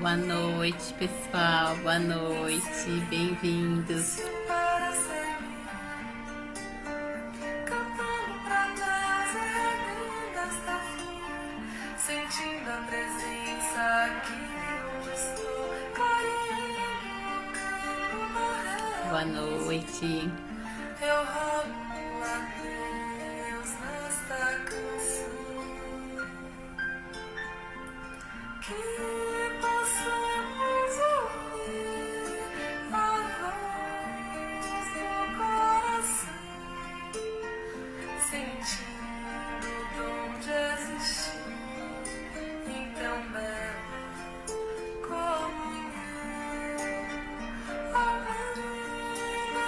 Boa noite, pessoal. Boa noite. Bem-vindos. Sentindo a presença aqui onde estou, clareando, tocando Boa noite. eu rogo a Deus nesta canção que possamos ouvir a voz do coração, sentindo o dom de existir em tão bela comunhão. A medida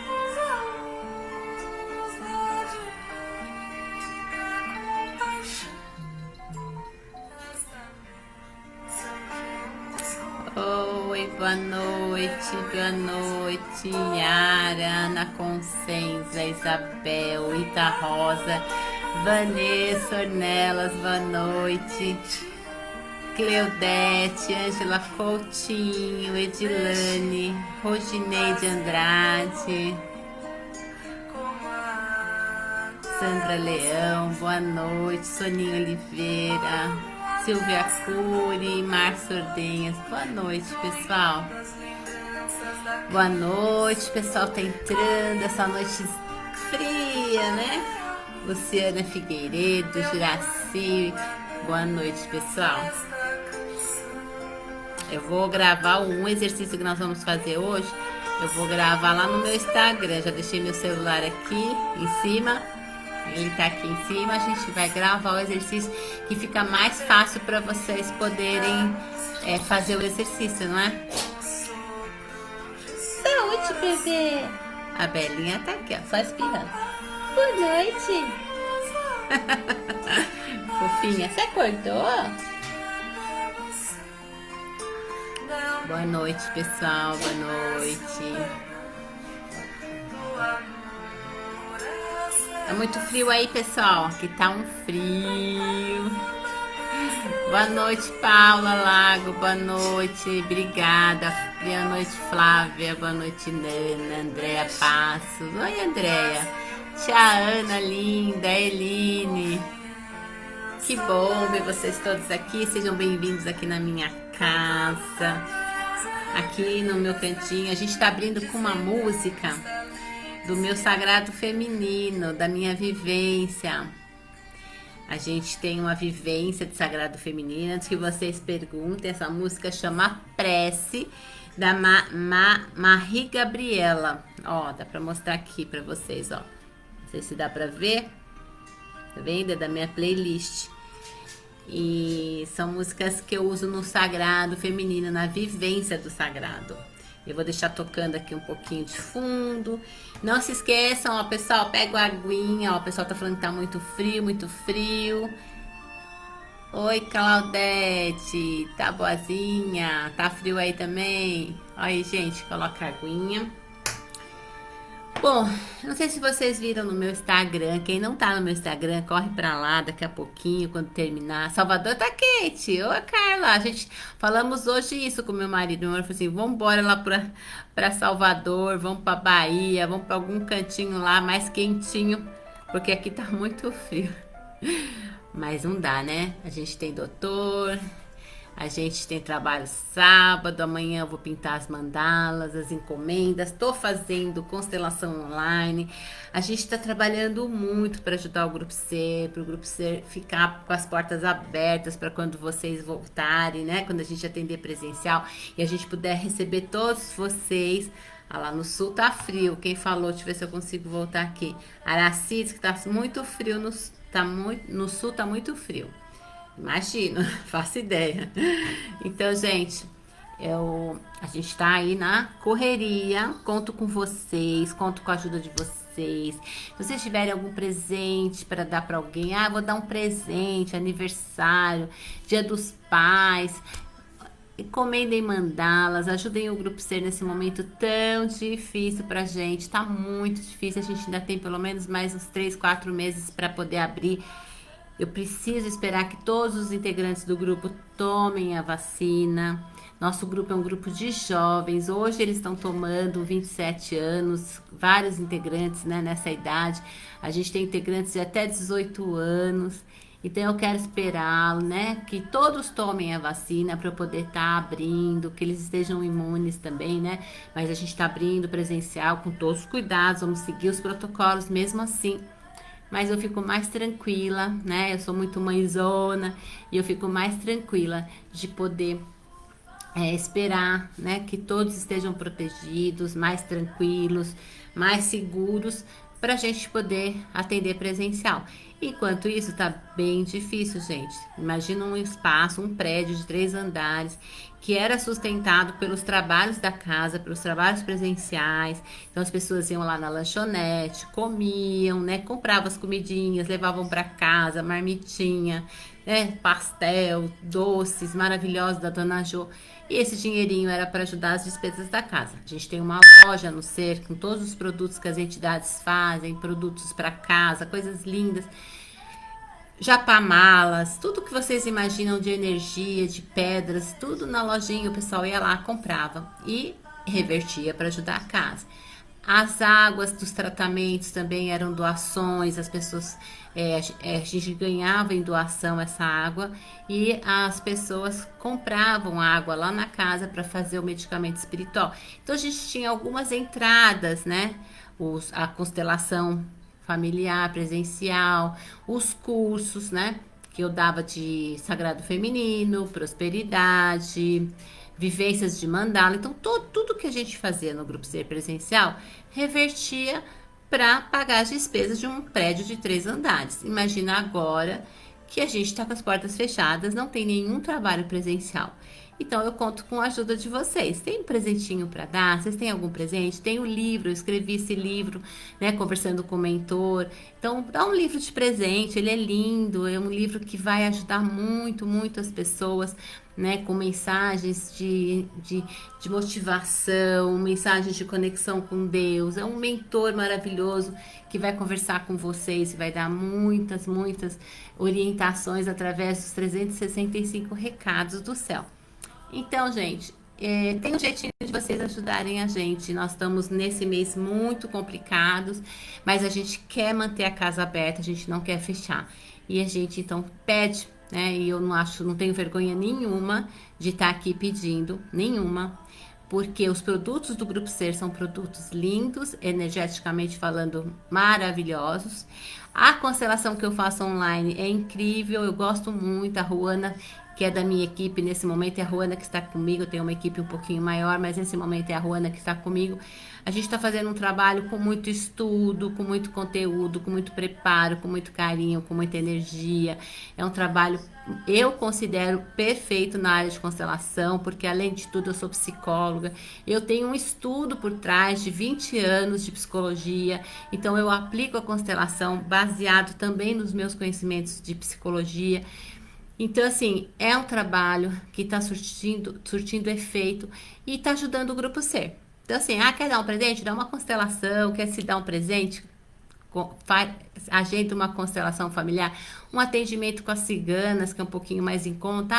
usa a luz da divina compaixão. Esta bênção que eu Oi, boa noite. Boa noite. Yara, Ana Concenza, Isabel, Ita Rosa, Vanessa Ornelas, boa noite. Cleudete, Ângela Coutinho, Edilane, Rogineide Andrade, como a Sandra Leão, boa noite. Soninho Oliveira, Silvia Cury, Márcio Ordenhas, boa noite, pessoal. das lembranças da Boa noite, pessoal, tá entrando essa noite fria, né? Luciana Figueiredo, Juraci, boa noite, pessoal. Eu vou gravar um exercício que nós vamos fazer hoje. Eu vou gravar lá no meu Instagram. Já deixei meu celular aqui em cima. Ele tá aqui em cima. A gente vai gravar o exercício que fica mais fácil para vocês poderem fazer o exercício, não é? Saúde, bebê! A Belinha tá aqui, ó, só espirrando. Boa noite! Fofinha, você acordou? Boa noite, pessoal. Boa noite. Tá muito frio aí, pessoal? Aqui tá um frio. Boa noite, Paula Lago. Boa noite. Obrigada. Boa noite, Flávia. Boa noite, Nana. Andréa Passos. Oi, Andréia. Tia Ana linda. Eline. Que bom ver vocês todos aqui. Sejam bem-vindos aqui na minha casa. Aqui no meu cantinho. A gente tá abrindo com uma música do meu sagrado feminino, da minha vivência. A gente tem uma vivência de sagrado feminino. Antes que vocês perguntem, essa música chama Prece, da Marie Gabriela. Ó, dá pra mostrar aqui pra vocês, ó. Não sei se dá pra ver. Tá vendo? É da minha playlist. E são músicas que eu uso no sagrado feminino, na vivência do sagrado. Eu vou deixar tocando aqui um pouquinho de fundo. Não se esqueçam, ó, pessoal, pega a aguinha, ó, o pessoal tá falando que tá muito frio, muito frio. Oi, Claudete, tá boazinha? Tá frio aí também? Aí, gente, coloca a aguinha. Bom, não sei se vocês viram no meu Instagram. Quem não tá no meu Instagram, corre pra lá daqui a pouquinho, quando terminar. Salvador tá quente. Ô, Carla, a gente falamos hoje isso com meu marido. Meu marido falou assim: vamos embora lá pra Salvador, vamos pra Bahia, vamos pra algum cantinho lá mais quentinho, porque aqui tá muito frio. Mas não dá, né? A gente tem doutor. A gente tem trabalho sábado, amanhã eu vou pintar as mandalas, as encomendas, tô fazendo constelação online. A gente está trabalhando muito para ajudar o Grupo C, para o Grupo C ficar com as portas abertas para quando vocês voltarem, né? Quando a gente atender presencial e a gente puder receber todos vocês. Ah, lá no sul tá frio, quem falou? Deixa eu ver se eu consigo voltar aqui. Aracis, que tá muito frio, no sul tá muito frio. Imagino, faço ideia. Então, gente, a gente tá aí na correria. Conto com vocês, conto com a ajuda de vocês. Se vocês tiverem algum presente para dar para alguém, vou dar um presente, aniversário, Dia dos Pais. Encomendem mandalas, ajudem o Grupo Ser nesse momento tão difícil pra gente. Tá muito difícil, a gente ainda tem pelo menos mais uns 3, 4 meses para poder abrir. Eu preciso esperar que todos os integrantes do grupo tomem a vacina. Nosso grupo é um grupo de jovens. Hoje eles estão tomando 27 anos, vários integrantes, né, nessa idade. A gente tem integrantes de até 18 anos. Então eu quero esperar, né, que todos tomem a vacina para eu poder estar abrindo, que eles estejam imunes também, né? Mas a gente está abrindo presencial com todos os cuidados, vamos seguir os protocolos mesmo assim. Mas eu fico mais tranquila, né? Eu sou muito mãezona e eu fico mais tranquila de poder esperar, né, que todos estejam protegidos, mais tranquilos, mais seguros, para a gente poder atender presencial. Enquanto isso, tá bem difícil, gente. Imagina um espaço, um prédio de 3 andares, que era sustentado pelos trabalhos da casa, pelos trabalhos presenciais. Então, as pessoas iam lá na lanchonete, comiam, né? Compravam as comidinhas, levavam para casa, marmitinha, né? Pastel, doces maravilhosos da Dona Jo. E esse dinheirinho era para ajudar as despesas da casa. A gente tem uma loja no Ser com todos os produtos que as entidades fazem, produtos para casa, coisas lindas. Japamalas, tudo que vocês imaginam de energia, de pedras, tudo na lojinha o pessoal ia lá, comprava e revertia para ajudar a casa. As águas dos tratamentos também eram doações, as pessoas, a gente ganhava em doação essa água e as pessoas compravam água lá na casa para fazer o medicamento espiritual. Então a gente tinha algumas entradas, né? A constelação familiar, presencial, os cursos, né? Que eu dava de Sagrado Feminino, Prosperidade, vivências de mandala. Então, tudo que a gente fazia no Grupo Ser presencial revertia para pagar as despesas de um prédio de 3 andares. Imagina agora que a gente está com as portas fechadas, não tem nenhum trabalho presencial. Então, eu conto com a ajuda de vocês. Tem um presentinho para dar? Vocês têm algum presente? Tem o livro, eu escrevi esse livro, né, conversando com o mentor. Então, dá um livro de presente, ele é lindo, é um livro que vai ajudar muito, muito as pessoas, né, com mensagens de motivação, mensagens de conexão com Deus. É um mentor maravilhoso que vai conversar com vocês e vai dar muitas, muitas orientações através dos 365 recados do céu. Então, gente, tem um jeitinho de vocês ajudarem a gente. Nós estamos nesse mês muito complicados, mas a gente quer manter a casa aberta, a gente não quer fechar. E a gente então pede, né? E eu não tenho vergonha nenhuma de estar aqui pedindo, nenhuma, porque os produtos do Grupo Ser são produtos lindos, energeticamente falando, maravilhosos. A constelação que eu faço online é incrível, eu gosto muito. A Ruana, que é da minha equipe nesse momento, é a Ruana que está comigo. Eu tenho uma equipe um pouquinho maior, mas nesse momento é a Ruana que está comigo. A gente está fazendo um trabalho com muito estudo, com muito conteúdo, com muito preparo, com muito carinho, com muita energia. É um trabalho, eu considero perfeito na área de constelação, porque além de tudo eu sou psicóloga. Eu tenho um estudo por trás de 20 anos de psicologia, então eu aplico a constelação baseado também nos meus conhecimentos de psicologia. Então, assim, é um trabalho que está surtindo efeito e está ajudando o Grupo Ser. Então, assim, quer dar um presente? Dá uma constelação, quer se dar um presente? Agenda uma constelação familiar, um atendimento com as ciganas, que é um pouquinho mais em conta.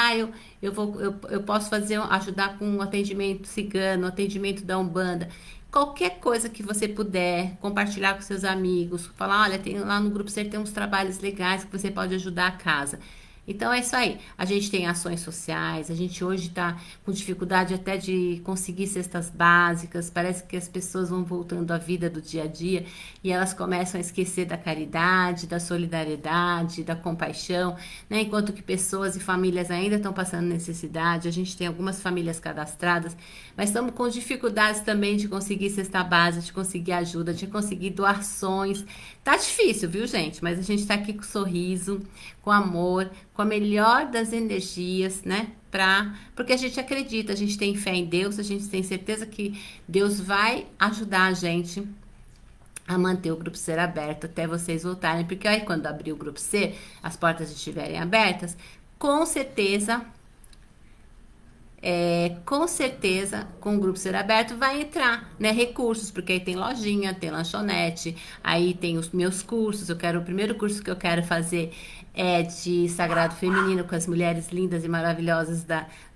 Eu posso ajudar com um atendimento cigano, um atendimento da Umbanda. Qualquer coisa que você puder compartilhar com seus amigos, falar, olha, lá no Grupo Ser tem uns trabalhos legais que você pode ajudar a casa. Então é isso aí, a gente tem ações sociais, a gente hoje está com dificuldade até de conseguir cestas básicas, parece que as pessoas vão voltando à vida do dia a dia e elas começam a esquecer da caridade, da solidariedade, da compaixão, né? Enquanto que pessoas e famílias ainda estão passando necessidade, a gente tem algumas famílias cadastradas, mas estamos com dificuldades também de conseguir cesta básica, de conseguir ajuda, de conseguir doações. Tá difícil, viu, gente? Mas a gente tá aqui com sorriso, com amor, com a melhor das energias, né? Porque a gente acredita, a gente tem fé em Deus, a gente tem certeza que Deus vai ajudar a gente a manter o Grupo Ser aberto até vocês voltarem. Porque aí quando abrir o Grupo Ser, as portas estiverem abertas, com certeza com certeza, com o grupo ser aberto, vai entrar, né, recursos, porque aí tem lojinha, tem lanchonete, aí tem os meus cursos. O primeiro curso que eu quero fazer é de sagrado feminino com as mulheres lindas e maravilhosas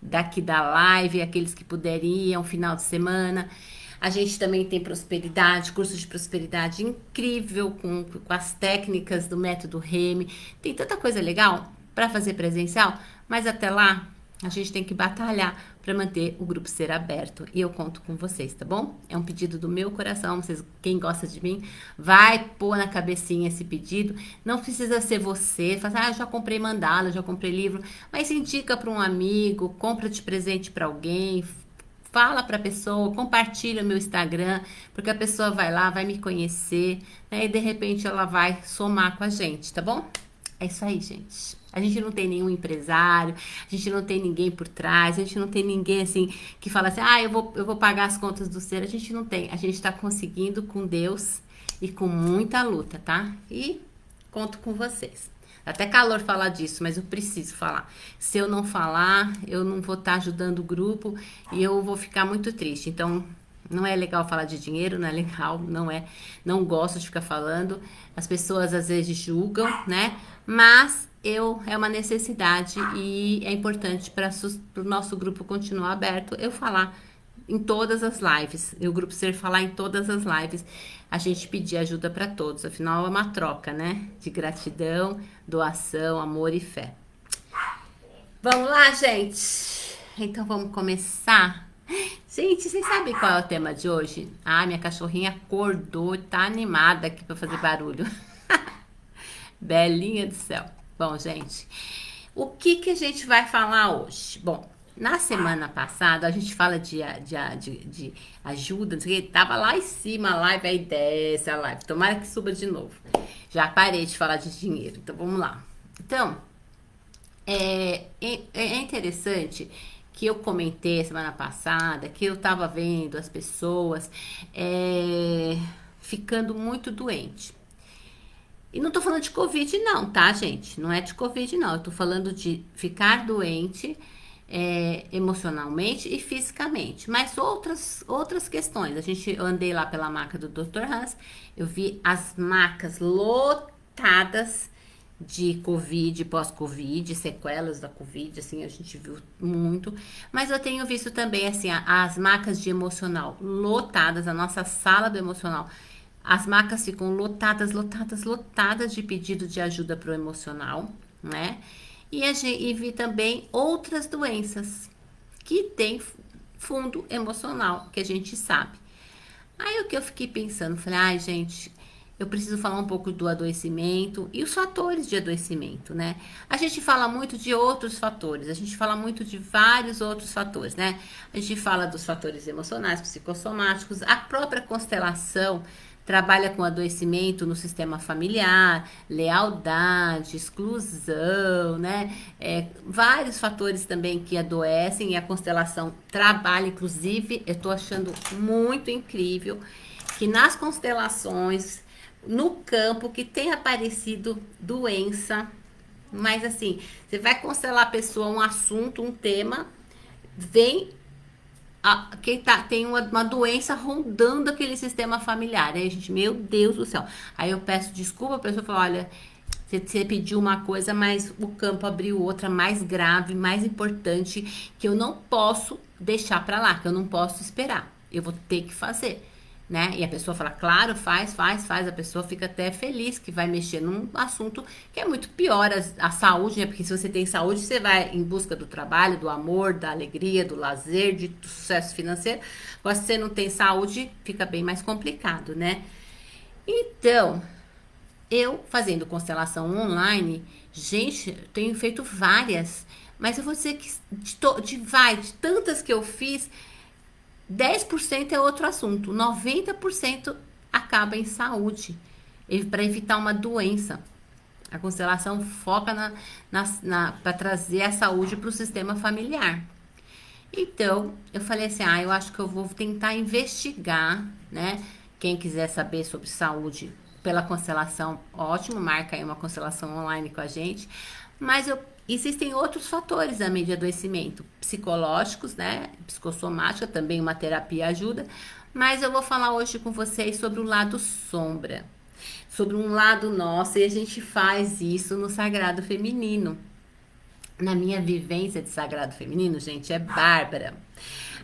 daqui da live, aqueles que puderem ir, um final de semana. A gente também tem prosperidade, curso de prosperidade incrível com as técnicas do método Remy. Tem tanta coisa legal para fazer presencial, mas até lá a gente tem que batalhar para manter o grupo ser aberto. E eu conto com vocês, tá bom? É um pedido do meu coração. Quem gosta de mim, vai pôr na cabecinha esse pedido. Não precisa ser você. Fala, já comprei mandala, já comprei livro. Mas indica para um amigo, compra de presente para alguém. Fala para a pessoa, compartilha o meu Instagram, porque a pessoa vai lá, vai me conhecer, né? E de repente ela vai somar com a gente, tá bom? É isso aí, gente. A gente não tem nenhum empresário, a gente não tem ninguém por trás, a gente não tem ninguém assim que fala assim, eu vou pagar as contas do ser. A gente não tem. A gente tá conseguindo com Deus e com muita luta, tá? E conto com vocês. Dá até calor falar disso, mas eu preciso falar. Se eu não falar, eu não vou estar ajudando o grupo e eu vou ficar muito triste. Então, não é legal falar de dinheiro, não é legal, não é. Não gosto de ficar falando. As pessoas às vezes julgam, né? Mas é uma necessidade e é importante para o nosso grupo continuar aberto eu falar em todas as lives, e o grupo ser falar em todas as lives, a gente pedir ajuda para todos, afinal é uma troca, né? De gratidão, doação, amor e fé. Vamos lá, gente? Então vamos começar. Gente, vocês sabem qual é o tema de hoje? Minha cachorrinha acordou, tá animada aqui para fazer barulho. Belinha do céu. Bom, gente, o que a gente vai falar hoje? Bom, na semana passada a gente fala de ajuda, não sei o que, tava lá em cima a live, aí desce a live. Tomara que suba de novo. Já parei de falar de dinheiro, então vamos lá. Então, é interessante que eu comentei semana passada que eu tava vendo as pessoas ficando muito doente. E não tô falando de Covid não, tá, gente? Não é de Covid não, eu tô falando de ficar doente emocionalmente e fisicamente. Mas outras questões. Eu andei lá pela maca do Dr. Hans, eu vi as macas lotadas de Covid, pós-Covid, sequelas da Covid, assim, a gente viu muito. Mas eu tenho visto também, assim, as macas de emocional lotadas, a nossa sala do emocional. As macas ficam lotadas de pedido de ajuda para o emocional, né? E vi também outras doenças que tem fundo emocional, que a gente sabe. Aí o que eu fiquei pensando, falei, gente, eu preciso falar um pouco do adoecimento e os fatores de adoecimento, né? A gente fala muito de outros fatores, a gente fala muito de vários outros fatores, né? A gente fala dos fatores emocionais, psicossomáticos, a própria constelação trabalha com adoecimento no sistema familiar, lealdade, exclusão, né? Vários fatores também que adoecem e a constelação trabalha, inclusive, eu tô achando muito incrível que nas constelações, no campo, que tem aparecido doença, mas assim, você vai constelar a pessoa, um assunto, um tema, vem tem uma doença rondando aquele sistema familiar. Aí a gente, meu Deus do céu. Aí eu peço desculpa, a pessoa fala, olha, você pediu uma coisa, mas o campo abriu outra mais grave, mais importante, que eu não posso deixar pra lá, que eu não posso esperar. Eu vou ter que fazer, né? E a pessoa fala, claro, faz. A pessoa fica até feliz que vai mexer num assunto que é muito pior, a saúde, né? Porque se você tem saúde, você vai em busca do trabalho, do amor, da alegria, do lazer, do sucesso financeiro. Agora, se você não tem saúde, fica bem mais complicado, né? Então, eu fazendo constelação online, gente, tenho feito várias, mas eu vou dizer que de tantas que eu fiz, 10% é outro assunto, 90% acaba em saúde, para evitar uma doença. A constelação foca para trazer a saúde para o sistema familiar. Então, eu falei assim, eu acho que eu vou tentar investigar, né? Quem quiser saber sobre saúde pela constelação, ótimo, marca aí uma constelação online com a gente. Mas eu Existem outros fatores também de adoecimento, psicológicos, né? Psicossomática, também uma terapia ajuda, mas eu vou falar hoje com vocês sobre o lado sombra, sobre um lado nosso, e a gente faz isso no sagrado feminino. Na minha vivência de sagrado feminino, gente, é bárbara.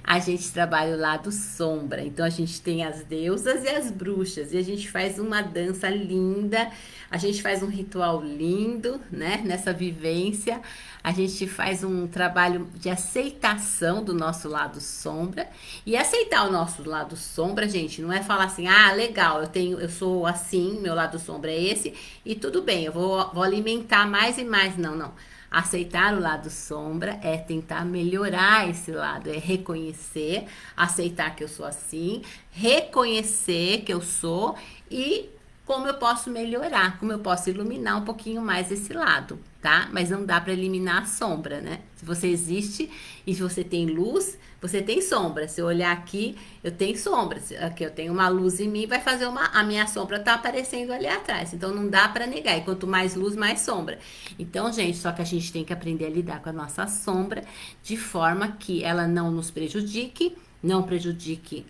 A gente trabalha o lado sombra, então a gente tem as deusas e as bruxas, e a gente faz uma dança linda, a gente faz um ritual lindo, né? Nessa vivência, a gente faz um trabalho de aceitação do nosso lado sombra, e aceitar o nosso lado sombra, gente, não é falar assim, ah, legal, eu sou assim, meu lado sombra é esse, e tudo bem, vou alimentar mais e mais, não, não. Aceitar o lado sombra é tentar melhorar esse lado, é reconhecer, aceitar que eu sou assim, reconhecer que eu sou e como eu posso melhorar, como eu posso iluminar um pouquinho mais esse lado, tá? Mas não dá para eliminar a sombra, né? Se você existe e se você tem luz, você tem sombra. Se eu olhar aqui, eu tenho sombra. Aqui eu tenho uma luz em mim, vai fazer a minha sombra tá aparecendo ali atrás. Então não dá para negar. E quanto mais luz, mais sombra. Então, gente, só que a gente tem que aprender a lidar com a nossa sombra de forma que ela não nos prejudique, não prejudique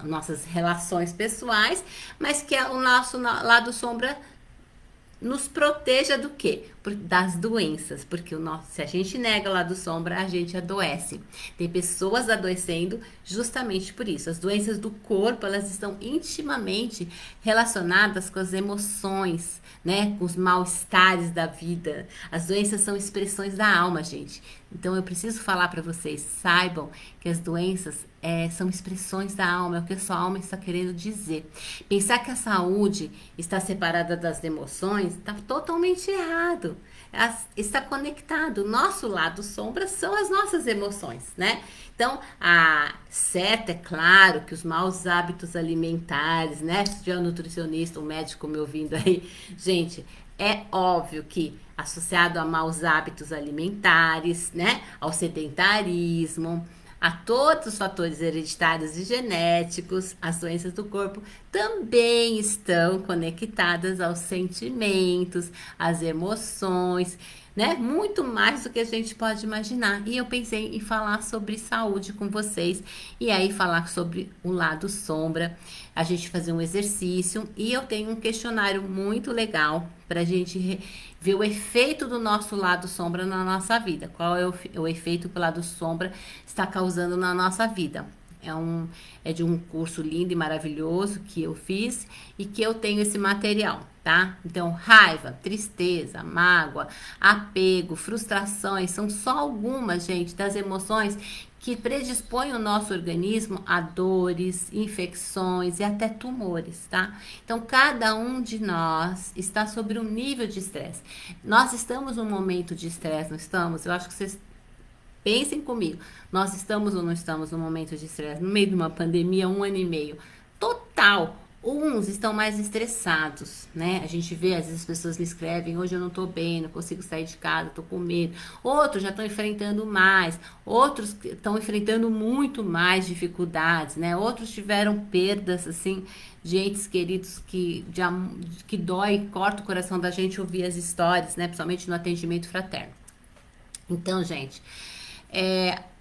nossas relações pessoais, mas que o nosso lado sombra nos proteja do quê? Das doenças, porque se a gente nega o lado sombra, a gente adoece. Tem pessoas adoecendo justamente por isso. As doenças do corpo, elas estão intimamente relacionadas com as emoções, né? Com os mal-estares da vida. As doenças são expressões da alma, gente. Então eu preciso falar para vocês, saibam que as doenças são expressões da alma, é o que a sua alma está querendo dizer. Pensar que a saúde está separada das emoções está totalmente errado. Está conectado. Nosso lado sombra são as nossas emoções, né? Então, certo, é claro que os maus hábitos alimentares, né? Se tiver um nutricionista, um médico me ouvindo aí, gente, é óbvio que associado a maus hábitos alimentares, né? Ao sedentarismo, a todos os fatores hereditários e genéticos, as doenças do corpo também estão conectadas aos sentimentos, às emoções, né? Muito mais do que a gente pode imaginar. E eu pensei em falar sobre saúde com vocês e aí falar sobre o lado sombra, a gente fazer um exercício e eu tenho um questionário muito legal para a gente ver o efeito do nosso lado sombra na nossa vida. Qual é o efeito que o lado sombra está causando na nossa vida? É de um curso lindo e maravilhoso que eu fiz e que eu tenho esse material, tá? Então, raiva, tristeza, mágoa, apego, frustrações, são só algumas, gente, das emoções que predispõem o nosso organismo a dores, infecções e até tumores, tá? Então, cada um de nós está sobre um nível de estresse. Nós estamos num momento de estresse, não estamos? Eu acho que vocês pensem comigo, nós estamos ou não estamos num momento de estresse, no meio de uma pandemia, 1 ano e meio, total. Uns estão mais estressados, né? A gente vê, às vezes as pessoas me escrevem, hoje eu não tô bem, não consigo sair de casa, tô com medo. Outros já estão enfrentando mais, outros estão enfrentando muito mais dificuldades, né? Outros tiveram perdas, assim, de entes queridos que dói, corta o coração da gente ouvir as histórias, né? Principalmente no atendimento fraterno. Então, gente,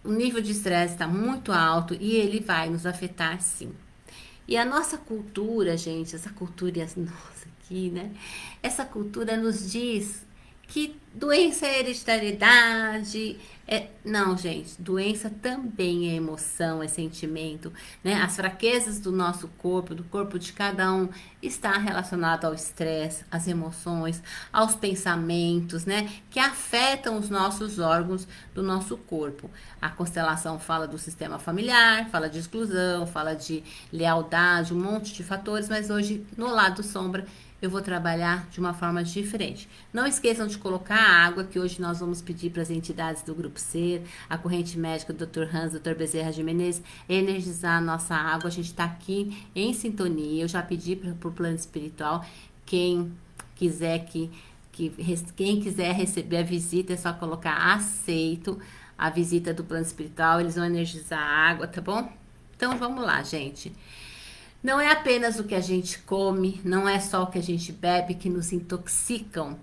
o nível de estresse está muito alto e ele vai nos afetar sim. E a nossa cultura, gente, essa cultura nossa aqui, né? Essa cultura nos diz que doença é hereditariedade. Não, gente, doença também é emoção, é sentimento, né? As fraquezas do nosso corpo, do corpo de cada um, está relacionado ao estresse, às emoções, aos pensamentos, né? Que afetam os nossos órgãos do nosso corpo. A constelação fala do sistema familiar, fala de exclusão, fala de lealdade, um monte de fatores, mas hoje, no lado sombra, eu vou trabalhar de uma forma diferente. Não esqueçam de colocar a água, que hoje nós vamos pedir para as entidades do Grupo Ser, a corrente médica do Dr. Hans, Dr. Bezerra de Menezes, energizar a nossa água. A gente está aqui em sintonia. Eu já pedi para o plano espiritual, quem quiser quem quiser receber a visita, é só colocar aceito a visita do plano espiritual, eles vão energizar a água, tá bom? Então vamos lá, gente. Não é apenas o que a gente come, não é só o que a gente bebe que nos intoxicam.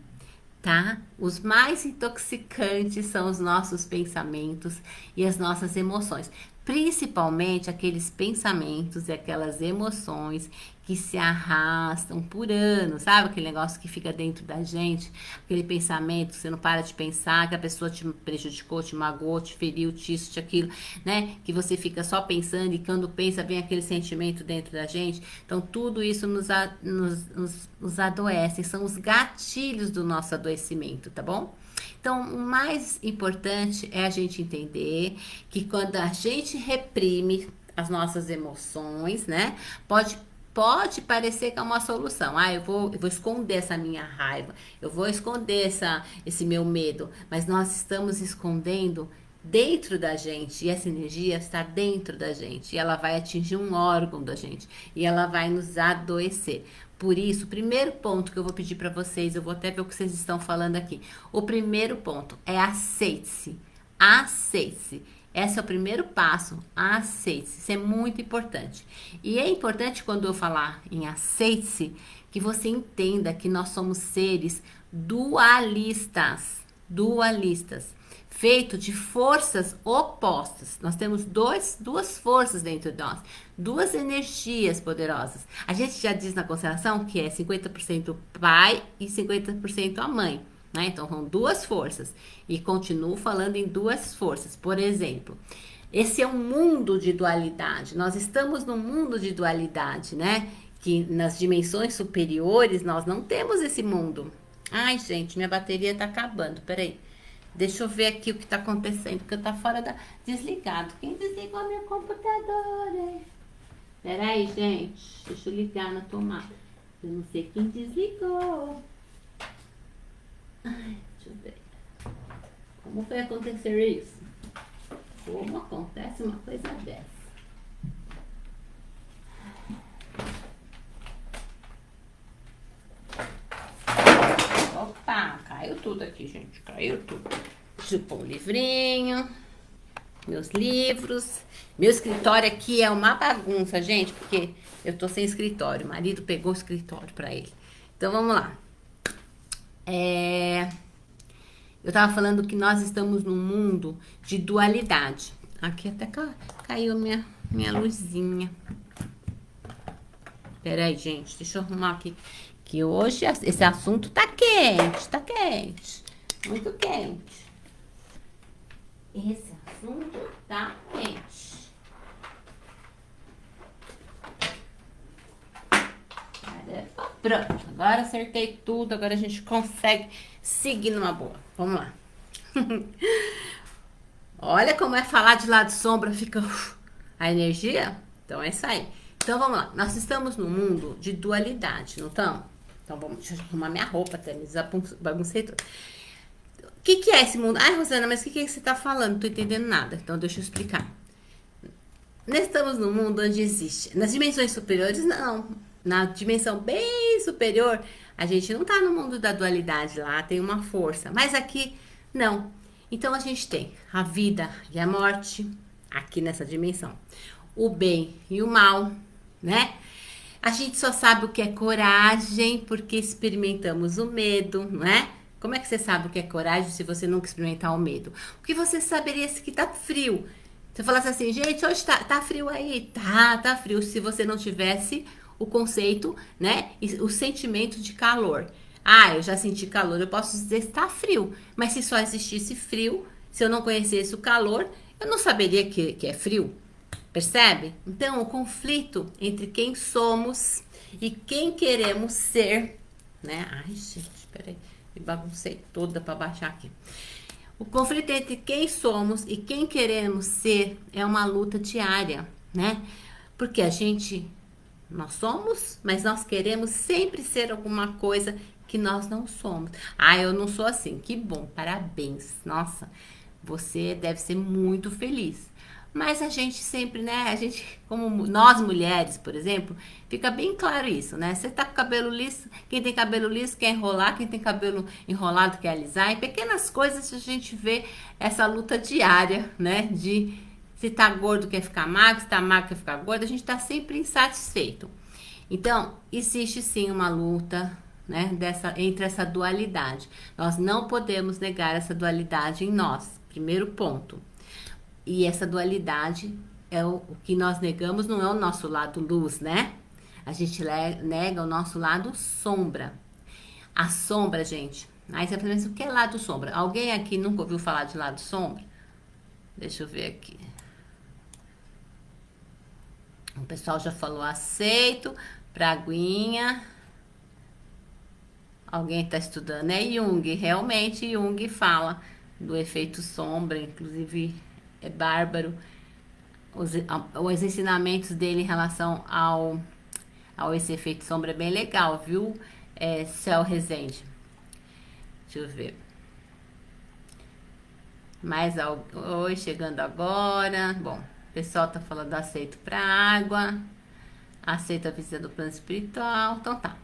tá? Os mais intoxicantes são os nossos pensamentos e as nossas emoções, principalmente aqueles pensamentos e aquelas emoções que se arrastam por anos, sabe? Aquele negócio que fica dentro da gente, aquele pensamento que você não para de pensar, que a pessoa te prejudicou, te magoou, te feriu, te isso, te aquilo, né? Que você fica só pensando e quando pensa vem aquele sentimento dentro da gente. Então, tudo isso nos adoece, são os gatilhos do nosso adoecimento, tá bom? Então, o mais importante é a gente entender que quando a gente reprime as nossas emoções, né? Pode parecer que é uma solução. Ah, eu vou esconder essa minha raiva, eu vou esconder esse meu medo, mas nós estamos escondendo dentro da gente e essa energia está dentro da gente e ela vai atingir um órgão da gente e ela vai nos adoecer. Por isso, o primeiro ponto que eu vou pedir para vocês, eu vou até ver o que vocês estão falando aqui. O primeiro ponto é aceite-se. Aceite-se. Esse é o primeiro passo, aceite-se. Isso é muito importante. E é importante quando eu falar em aceite-se, que você entenda que nós somos seres dualistas. Dualistas. Feito de forças opostas. Nós temos duas forças dentro de nós, duas energias poderosas. A gente já diz na constelação que é 50% pai e 50% a mãe, né? Então são duas forças e continuo falando em duas forças. Por exemplo, esse é um mundo de dualidade. Nós estamos num mundo de dualidade, né? Que nas dimensões superiores nós não temos esse mundo. Ai, gente, minha bateria tá acabando. Peraí. Deixa eu ver aqui o que está acontecendo, porque tá fora da... Desligado. Quem desligou meu computador? Peraí, gente. Deixa eu ligar na tomada. Eu não sei quem desligou. Ai, deixa eu ver. Como foi acontecer isso? Como acontece uma coisa dessa? Opa, caiu tudo aqui, gente. Caiu tudo. Deixa eu pôr um livrinho. Meus livros. Meu escritório aqui é uma bagunça, gente, porque eu tô sem escritório. O marido pegou o escritório pra ele. Então, vamos lá. Eu tava falando que nós estamos num mundo de dualidade. Aqui até caiu a minha luzinha. Peraí, gente. Deixa eu arrumar aqui. Que hoje esse assunto tá quente, muito quente. Esse assunto tá quente. Pronto, agora acertei tudo, agora a gente consegue seguir numa boa. Vamos lá. Olha como é falar de lado de sombra, fica a energia. Então é isso aí. Então vamos lá, nós estamos num mundo de dualidade, não estamos? Então, deixa eu arrumar minha roupa até, me baguncei tudo. O que é esse mundo? Ai, Rosana, mas o que você tá falando? Não tô entendendo nada. Então, deixa eu explicar. Nós estamos num mundo onde existe. Nas dimensões superiores, não. Na dimensão bem superior, a gente não tá no mundo da dualidade lá, tem uma força. Mas aqui, não. Então, a gente tem a vida e a morte, aqui nessa dimensão. O bem e o mal, né? A gente só sabe o que é coragem porque experimentamos o medo, não é? Como é que você sabe o que é coragem se você nunca experimentar o medo? O que você saberia se que tá frio? Você falasse assim, gente, hoje tá frio aí. Tá frio. Se você não tivesse o conceito, né? O sentimento de calor. Ah, eu já senti calor, eu posso dizer que tá frio. Mas se só existisse frio, se eu não conhecesse o calor, eu não saberia que é frio. Percebe? Então, o conflito entre quem somos e quem queremos ser, né? Ai, gente, peraí, me baguncei toda para baixar aqui. O conflito entre quem somos e quem queremos ser é uma luta diária, né? Porque nós somos, mas nós queremos sempre ser alguma coisa que nós não somos. Ah, eu não sou assim. Que bom, parabéns. Nossa, você deve ser muito feliz. Mas a gente sempre, né, como nós mulheres, por exemplo, fica bem claro isso, né? Você tá com cabelo liso, quem tem cabelo liso quer enrolar, quem tem cabelo enrolado quer alisar. Em pequenas coisas a gente vê essa luta diária, né? De se tá gordo quer ficar magro, se tá magro quer ficar gordo, a gente tá sempre insatisfeito. Então, existe sim uma luta, né, entre essa dualidade. Nós não podemos negar essa dualidade em nós, primeiro ponto. E essa dualidade o que nós negamos não é o nosso lado luz, né? A gente nega o nosso lado sombra. A sombra, gente. Aí você fala assim, o que é lado sombra? Alguém aqui nunca ouviu falar de lado sombra? Deixa eu ver aqui. O pessoal já falou aceito, pra aguinha. Alguém está estudando, é Jung. Realmente, Jung fala do efeito sombra, inclusive é bárbaro. Os ensinamentos dele em relação ao esse efeito sombra é bem legal, viu? Céu Rezende. Deixa eu ver. Oi, chegando agora. Bom, o pessoal tá falando aceito para água. Aceita a visita do plano espiritual. Então tá,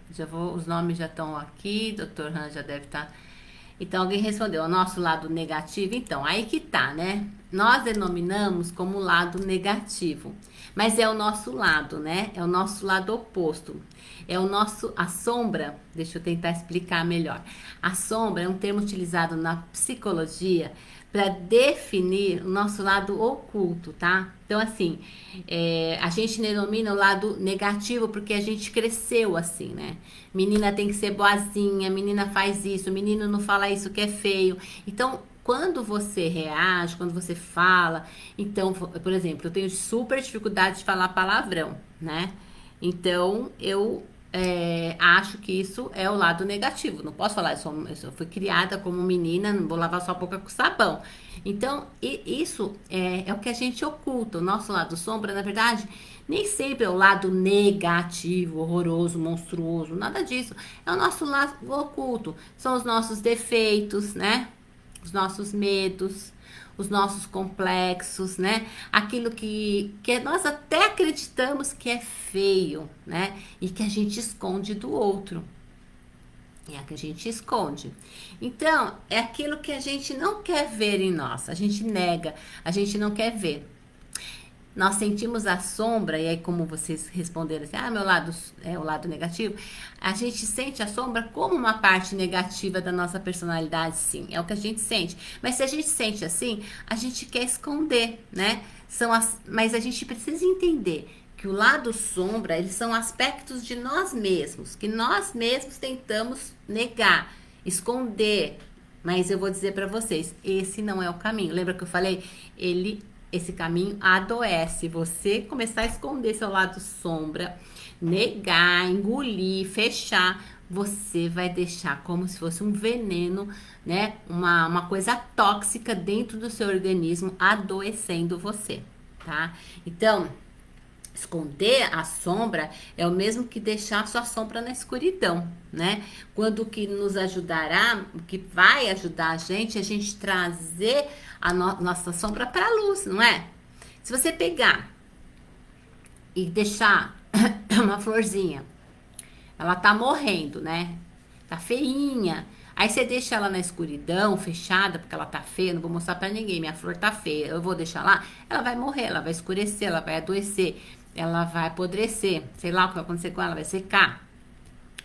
os nomes já estão aqui. Dr. Han já deve estar. Então alguém respondeu, o nosso lado negativo. Então, aí que tá, né? Nós denominamos como lado negativo, mas é o nosso lado, né? É o nosso lado oposto. A sombra, deixa eu tentar explicar melhor. A sombra é um termo utilizado na psicologia para definir o nosso lado oculto, tá? Então, assim, a gente denomina o lado negativo porque a gente cresceu assim, né? Menina tem que ser boazinha, menina faz isso, menino não fala isso que é feio. Então, quando você reage, quando você fala, então, por exemplo, eu tenho super dificuldade de falar palavrão, né? Então, eu acho que isso é o lado negativo. Não posso falar, eu fui criada como menina, não vou lavar sua boca com sabão. Então, isso é o que a gente oculta. O nosso lado sombra, na verdade, nem sempre é o lado negativo, horroroso, monstruoso, nada disso. É o nosso lado oculto. São os nossos defeitos, né? Os nossos medos, os nossos complexos, né? Aquilo que nós até acreditamos que é feio, né? E que a gente esconde do outro. É a que a gente esconde. Então, é aquilo que a gente não quer ver em nós. A gente nega, a gente não quer ver. Nós sentimos a sombra, e aí como vocês responderam assim, meu lado é o lado negativo, a gente sente a sombra como uma parte negativa da nossa personalidade, sim, é o que a gente sente. Mas se a gente sente assim, a gente quer esconder, né? Mas a gente precisa entender que o lado sombra, eles são aspectos de nós mesmos, que nós mesmos tentamos negar, esconder. Mas eu vou dizer para vocês, esse não é o caminho. Lembra que eu falei? Esse caminho adoece. Você começar a esconder seu lado sombra, negar, engolir, fechar, você vai deixar como se fosse um veneno, né? Uma coisa tóxica dentro do seu organismo, adoecendo você, tá? Então, esconder a sombra é o mesmo que deixar sua sombra na escuridão, né? Quando o que nos ajudará, o que vai ajudar a gente trazer a nossa sombra para a luz, não é? Se você pegar e deixar uma florzinha, ela tá morrendo, né? Tá feinha. Aí você deixa ela na escuridão, fechada, porque ela tá feia, não vou mostrar pra ninguém, minha flor tá feia, eu vou deixar lá, ela vai morrer, ela vai escurecer, ela vai adoecer, ela vai apodrecer, sei lá o que vai acontecer com ela, vai secar.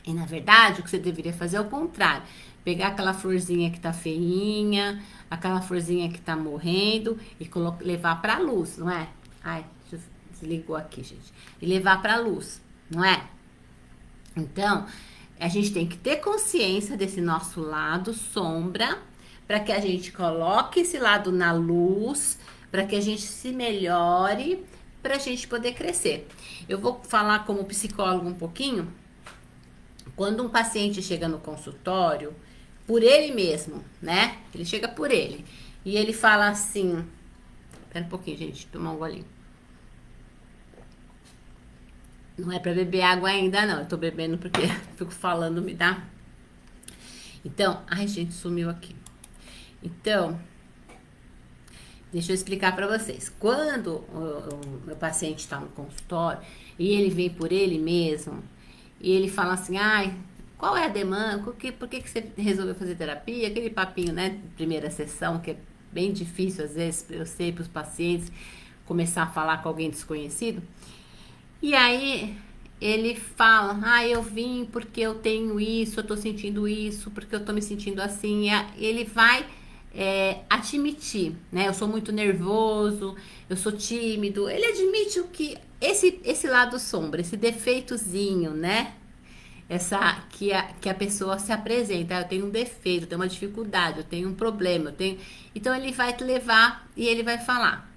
E na verdade, o que você deveria fazer é o contrário. Pegar aquela florzinha que tá feinha, aquela florzinha que tá morrendo e levar pra luz, não é? Ai, desligou aqui, gente. E levar pra luz, não é? Então, a gente tem que ter consciência desse nosso lado sombra, para que a gente coloque esse lado na luz, para que a gente se melhore, para a gente poder crescer. Eu vou falar como psicólogo um pouquinho. Quando um paciente chega no consultório, por ele mesmo, né? Ele chega por ele. E ele fala assim... Espera um pouquinho, gente, tomar um golinho. Não é pra beber água ainda, não. Eu tô bebendo porque fico falando, me dá... Então... Ai, gente, sumiu aqui. Então... Deixa eu explicar pra vocês. Quando o meu paciente tá no consultório e ele vem por ele mesmo... E ele fala assim, qual é a demanda? Por que você resolveu fazer terapia? Aquele papinho, né, primeira sessão, que é bem difícil, às vezes, eu sei, para os pacientes, começar a falar com alguém desconhecido. E aí, ele fala, eu vim porque eu tenho isso, eu tô sentindo isso, porque eu tô me sentindo assim. Ele vai admitir, né? Eu sou muito nervoso, eu sou tímido. Ele admite o que esse lado sombra, esse defeitozinho, né? Essa que a pessoa se apresenta, eu tenho um defeito, eu tenho uma dificuldade, eu tenho um problema, eu tenho. Então ele vai te levar e ele vai falar.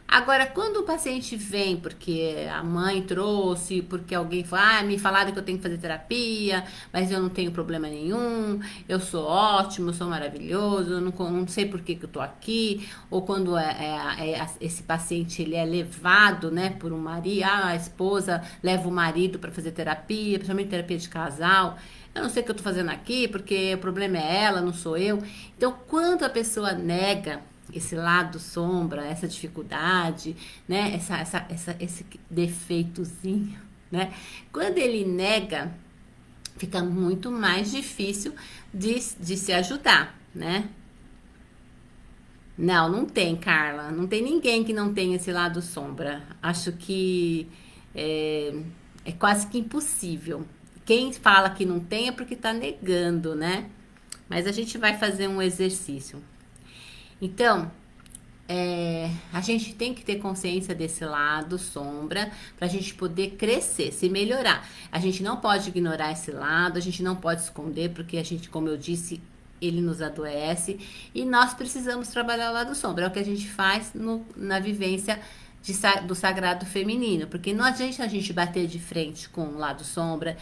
Agora, quando o paciente vem porque a mãe trouxe, porque alguém falou, me falaram que eu tenho que fazer terapia, mas eu não tenho problema nenhum, eu sou ótimo, eu sou maravilhoso, eu não sei por que eu tô aqui, ou quando esse paciente ele é levado, né, por um marido, a esposa leva o marido para fazer terapia, principalmente terapia de casal, eu não sei o que eu tô fazendo aqui, porque o problema é ela, não sou eu. Então, quando a pessoa nega esse lado sombra, essa dificuldade, né? Esse defeitozinho, né? Quando ele nega, fica muito mais difícil de se ajudar, né? Não tem, Carla. Não tem ninguém que não tenha esse lado sombra. Acho que é, é quase que impossível. Quem fala que não tem é porque tá negando, né? Mas a gente vai fazer um exercício. Então, a gente tem que ter consciência desse lado sombra para a gente poder crescer, se melhorar. A gente não pode ignorar esse lado, a gente não pode esconder, porque a gente, como eu disse, ele nos adoece e nós precisamos trabalhar o lado sombra. É o que a gente faz na vivência do sagrado feminino, porque não adianta a gente bater de frente com o lado sombra.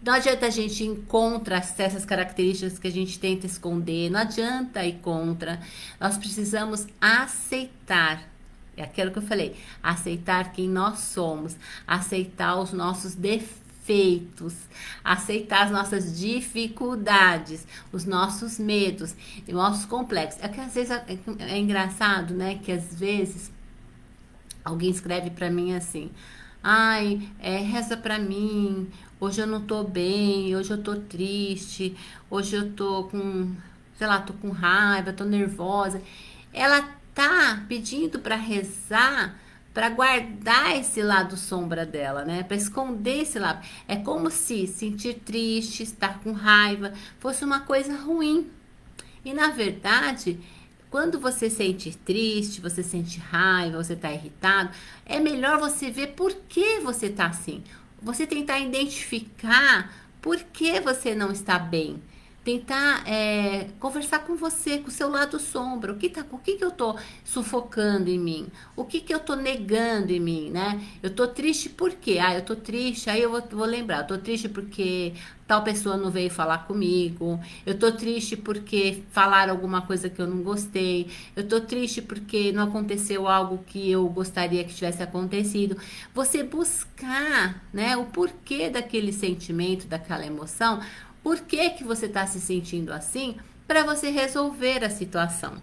Não adianta a gente encontrar essas características que a gente tenta esconder, não adianta ir contra. Nós precisamos aceitar, é aquilo que eu falei, aceitar quem nós somos, aceitar os nossos defeitos, aceitar as nossas dificuldades, os nossos medos, os nossos complexos. É que às vezes é engraçado, né, que às vezes alguém escreve pra mim assim, reza pra mim, hoje eu não tô bem, hoje eu tô triste, hoje eu tô com, sei lá, tô com raiva, tô nervosa. Ela tá pedindo pra rezar, pra guardar esse lado sombra dela, né? Pra esconder esse lado. É como se sentir triste, estar com raiva, fosse uma coisa ruim. E na verdade, quando você sente triste, você sente raiva, você está irritado, é melhor você ver por que você está assim. Você tentar identificar por que você não está bem. Tentar conversar com você, com o seu lado sombra. O que que eu tô sufocando em mim? O que que eu tô negando em mim, né? Eu tô triste por quê? Eu tô triste, aí eu vou lembrar. Eu tô triste porque tal pessoa não veio falar comigo. Eu tô triste porque falaram alguma coisa que eu não gostei. Eu tô triste porque não aconteceu algo que eu gostaria que tivesse acontecido. Você buscar, né, o porquê daquele sentimento, daquela emoção. Por que que você está se sentindo assim? Para você resolver a situação.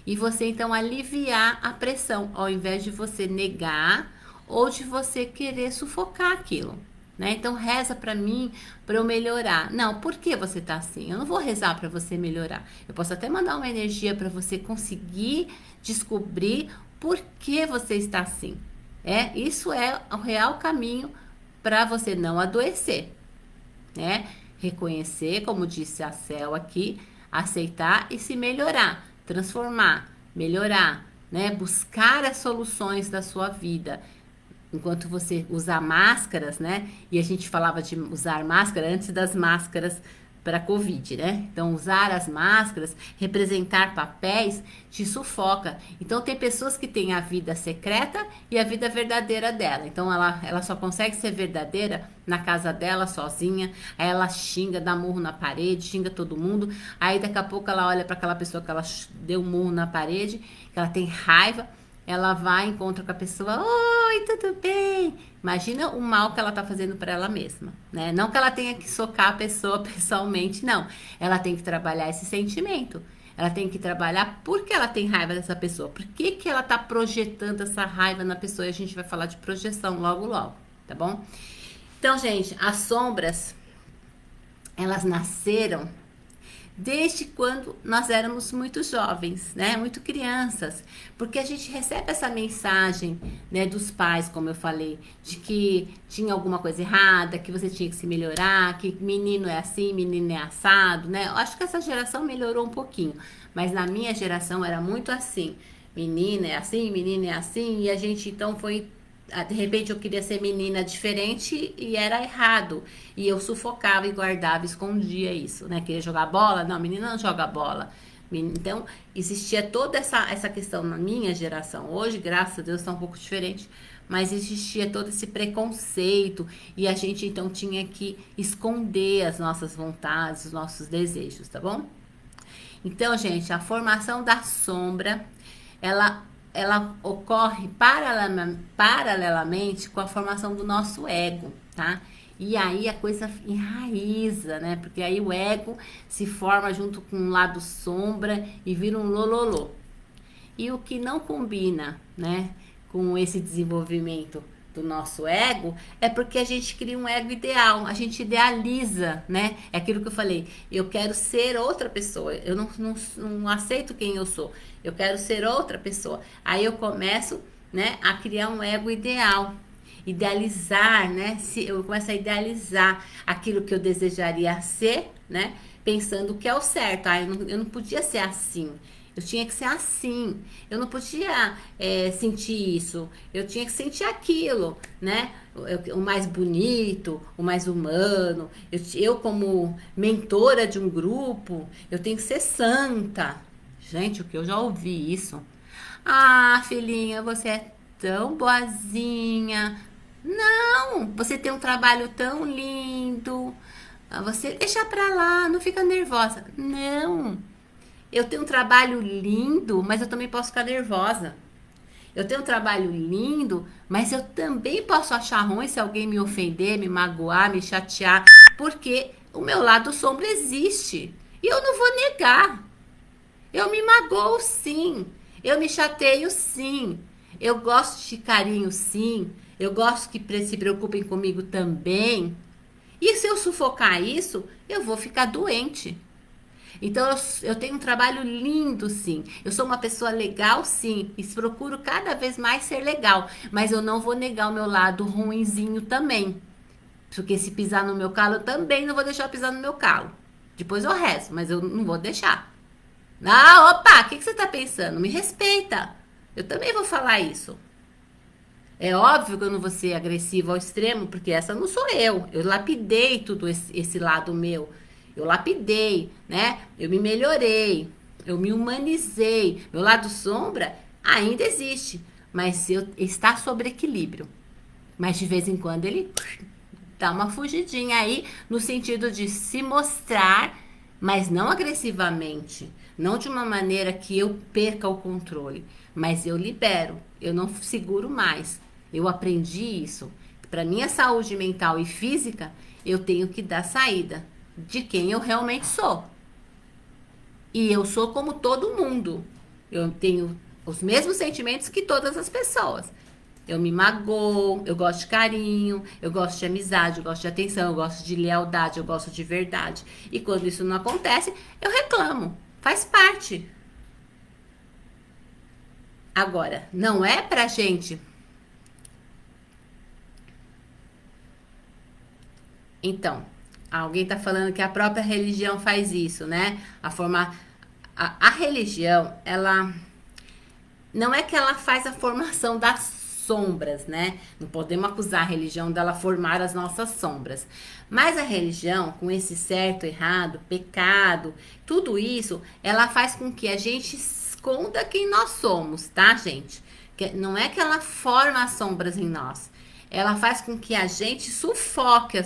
E você então aliviar a pressão, ao invés de você negar ou de você querer sufocar aquilo. Né? Então reza para mim, para eu melhorar. Não, por que você tá assim? Eu não vou rezar para você melhorar. Eu posso até mandar uma energia para você conseguir descobrir por que você está assim. Isso é o real caminho para você não adoecer, né? Reconhecer, como disse a Cel aqui, aceitar e se melhorar, transformar, melhorar, né? Buscar as soluções da sua vida. Enquanto você usar máscaras, né? E a gente falava de usar máscara antes das máscaras para Covid, né? Então, usar as máscaras, representar papéis, te sufoca. Então, tem pessoas que têm a vida secreta e a vida verdadeira dela. Então, ela só consegue ser verdadeira na casa dela, sozinha. Aí ela xinga, dá murro na parede, xinga todo mundo. Aí, daqui a pouco, ela olha para aquela pessoa que ela deu um murro na parede, que ela tem raiva. Ela vai, encontra com a pessoa, oi, tudo bem? Imagina o mal que ela tá fazendo para ela mesma, né? Não que ela tenha que socar a pessoa pessoalmente, não. Ela tem que trabalhar esse sentimento. Ela tem que trabalhar por que ela tem raiva dessa pessoa. Por que que ela tá projetando essa raiva na pessoa? E a gente vai falar de projeção logo, logo, tá bom? Então, gente, as sombras, elas nasceram desde quando nós éramos muito jovens, né? Muito crianças, porque a gente recebe essa mensagem, né, dos pais, como eu falei, de que tinha alguma coisa errada, que você tinha que se melhorar, que menino é assim, menino é assado, né? Eu acho que essa geração melhorou um pouquinho, mas na minha geração era muito assim. Menina é assim, e a gente então foi. De repente eu queria ser menina diferente e era errado. E eu sufocava e guardava, escondia isso, né? Queria jogar bola? Não, menina não joga bola. Então, existia toda essa questão na minha geração. Hoje, graças a Deus, está um pouco diferente. Mas existia todo esse preconceito. E a gente, então, tinha que esconder as nossas vontades, os nossos desejos, tá bom? Então, gente, a formação da sombra, ela ocorre paralelamente com a formação do nosso ego, tá? E aí a coisa enraiza, né? Porque aí o ego se forma junto com o lado sombra e vira um lololô. E o que não combina, né, com esse desenvolvimento do nosso ego é porque a gente cria um ego ideal, a gente idealiza, né? É aquilo que eu falei, eu quero ser outra pessoa, eu não aceito quem eu sou, eu quero ser outra pessoa. Aí eu começo, né, a criar um ego ideal, idealizar, né? Eu começo a idealizar aquilo que eu desejaria ser, né? Pensando que é o certo. Eu não podia ser assim. Eu tinha que ser assim. Eu não podia sentir isso. Eu tinha que sentir aquilo, né? O mais bonito, o mais humano. Eu, como mentora de um grupo, eu tenho que ser santa. Gente, o que eu já ouvi isso. Ah, filhinha, você é tão boazinha. Não, você tem um trabalho tão lindo. Você deixa pra lá, não fica nervosa. Não. Eu tenho um trabalho lindo, mas eu também posso ficar nervosa. Eu tenho um trabalho lindo, mas eu também posso achar ruim se alguém me ofender, me magoar, me chatear, porque o meu lado sombra existe. E eu não vou negar. Eu me magoo sim. Eu me chateio sim. Eu gosto de carinho sim. Eu gosto que se preocupem comigo também. E se eu sufocar isso, eu vou ficar doente. Então eu tenho um trabalho lindo, sim. Eu sou uma pessoa legal, sim. E procuro cada vez mais ser legal. Mas eu não vou negar o meu lado ruinzinho também. Porque se pisar no meu calo, eu também não vou deixar pisar no meu calo. Depois eu rezo, mas eu não vou deixar. Ah, opa, o que você tá pensando? Me respeita. Eu também vou falar isso. É óbvio que eu não vou ser agressiva ao extremo, porque essa não sou eu. Eu lapidei tudo esse lado meu. Eu lapidei, né? Eu me melhorei. Eu me humanizei. Meu lado sombra ainda existe, mas está sob equilíbrio. Mas de vez em quando ele dá uma fugidinha aí, no sentido de se mostrar, mas não agressivamente. Não de uma maneira que eu perca o controle, mas eu libero. Eu não seguro mais. Eu aprendi isso. Para minha saúde mental e física, eu tenho que dar saída de quem eu realmente sou. E eu sou como todo mundo. Eu tenho os mesmos sentimentos que todas as pessoas. Eu me magoo, eu gosto de carinho, eu gosto de amizade, eu gosto de atenção, eu gosto de lealdade, eu gosto de verdade. E quando isso não acontece, eu reclamo. Faz parte. Agora, não é pra gente. Então, alguém tá falando que a própria religião faz isso, né? A religião, ela não é que ela faz a formação das sombras, né? Não podemos acusar a religião dela formar as nossas sombras. Mas a religião, com esse certo, errado, pecado, tudo isso, ela faz com que a gente esconda quem nós somos, tá, gente? Não é que ela forma as sombras em nós. Ela faz com que a gente sufoque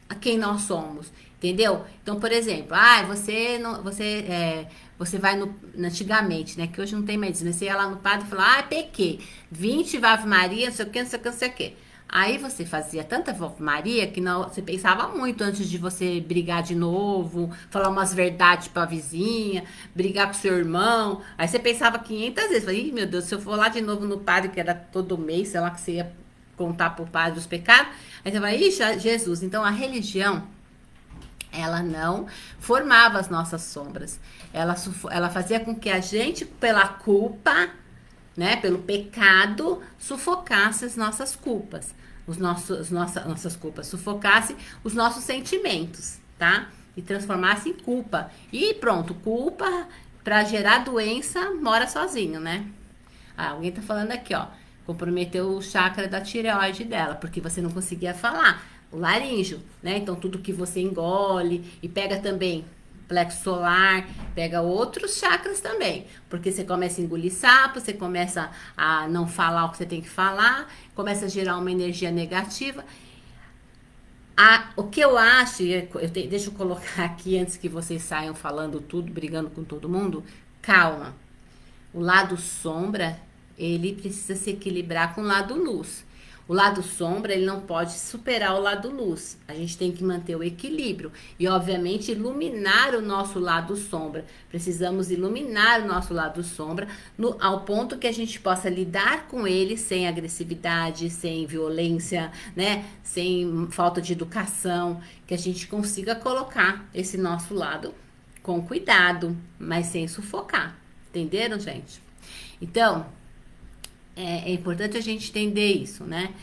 a quem nós somos, entendeu? Então, por exemplo, você vai antigamente, né? Que hoje não tem mais isso, né? Você ia lá no padre e falava, pequei, 20 Ave Maria, não sei o que, não sei o que, não sei o que. Aí você fazia tanta Ave Maria que você pensava muito antes de você brigar de novo, falar umas verdades pra vizinha, brigar com seu irmão. Aí você pensava 500 vezes, falei, meu Deus, se eu for lá de novo no padre, que era todo mês, sei lá, que você ia contar pro padre os pecados, aí você vai, ixi, Jesus. Então a religião, ela não formava as nossas sombras. Ela fazia com que a gente, pela culpa, né, pelo pecado, sufocasse as nossas culpas, nossas culpas, sufocasse os nossos sentimentos, tá? E transformasse em culpa. E pronto, culpa para gerar doença mora sozinho, né? Ah, alguém tá falando aqui, ó, comprometeu o chakra da tireoide dela, porque você não conseguia falar, o laríngeo, né? Então tudo que você engole e pega também plexo solar, pega outros chakras também, porque você começa a engolir sapo, você começa a não falar o que você tem que falar, começa a gerar uma energia negativa. O que eu acho, deixa eu colocar aqui antes que vocês saiam falando tudo, brigando com todo mundo, calma. O lado sombra, ele precisa se equilibrar com o lado luz. O lado sombra, ele não pode superar o lado luz. A gente tem que manter o equilíbrio. E, obviamente, iluminar o nosso lado sombra. Precisamos iluminar o nosso lado sombra ao ponto que a gente possa lidar com ele sem agressividade, sem violência, né? Sem falta de educação. Que a gente consiga colocar esse nosso lado com cuidado, mas sem sufocar. Entenderam, gente? Então, é importante a gente entender isso, né?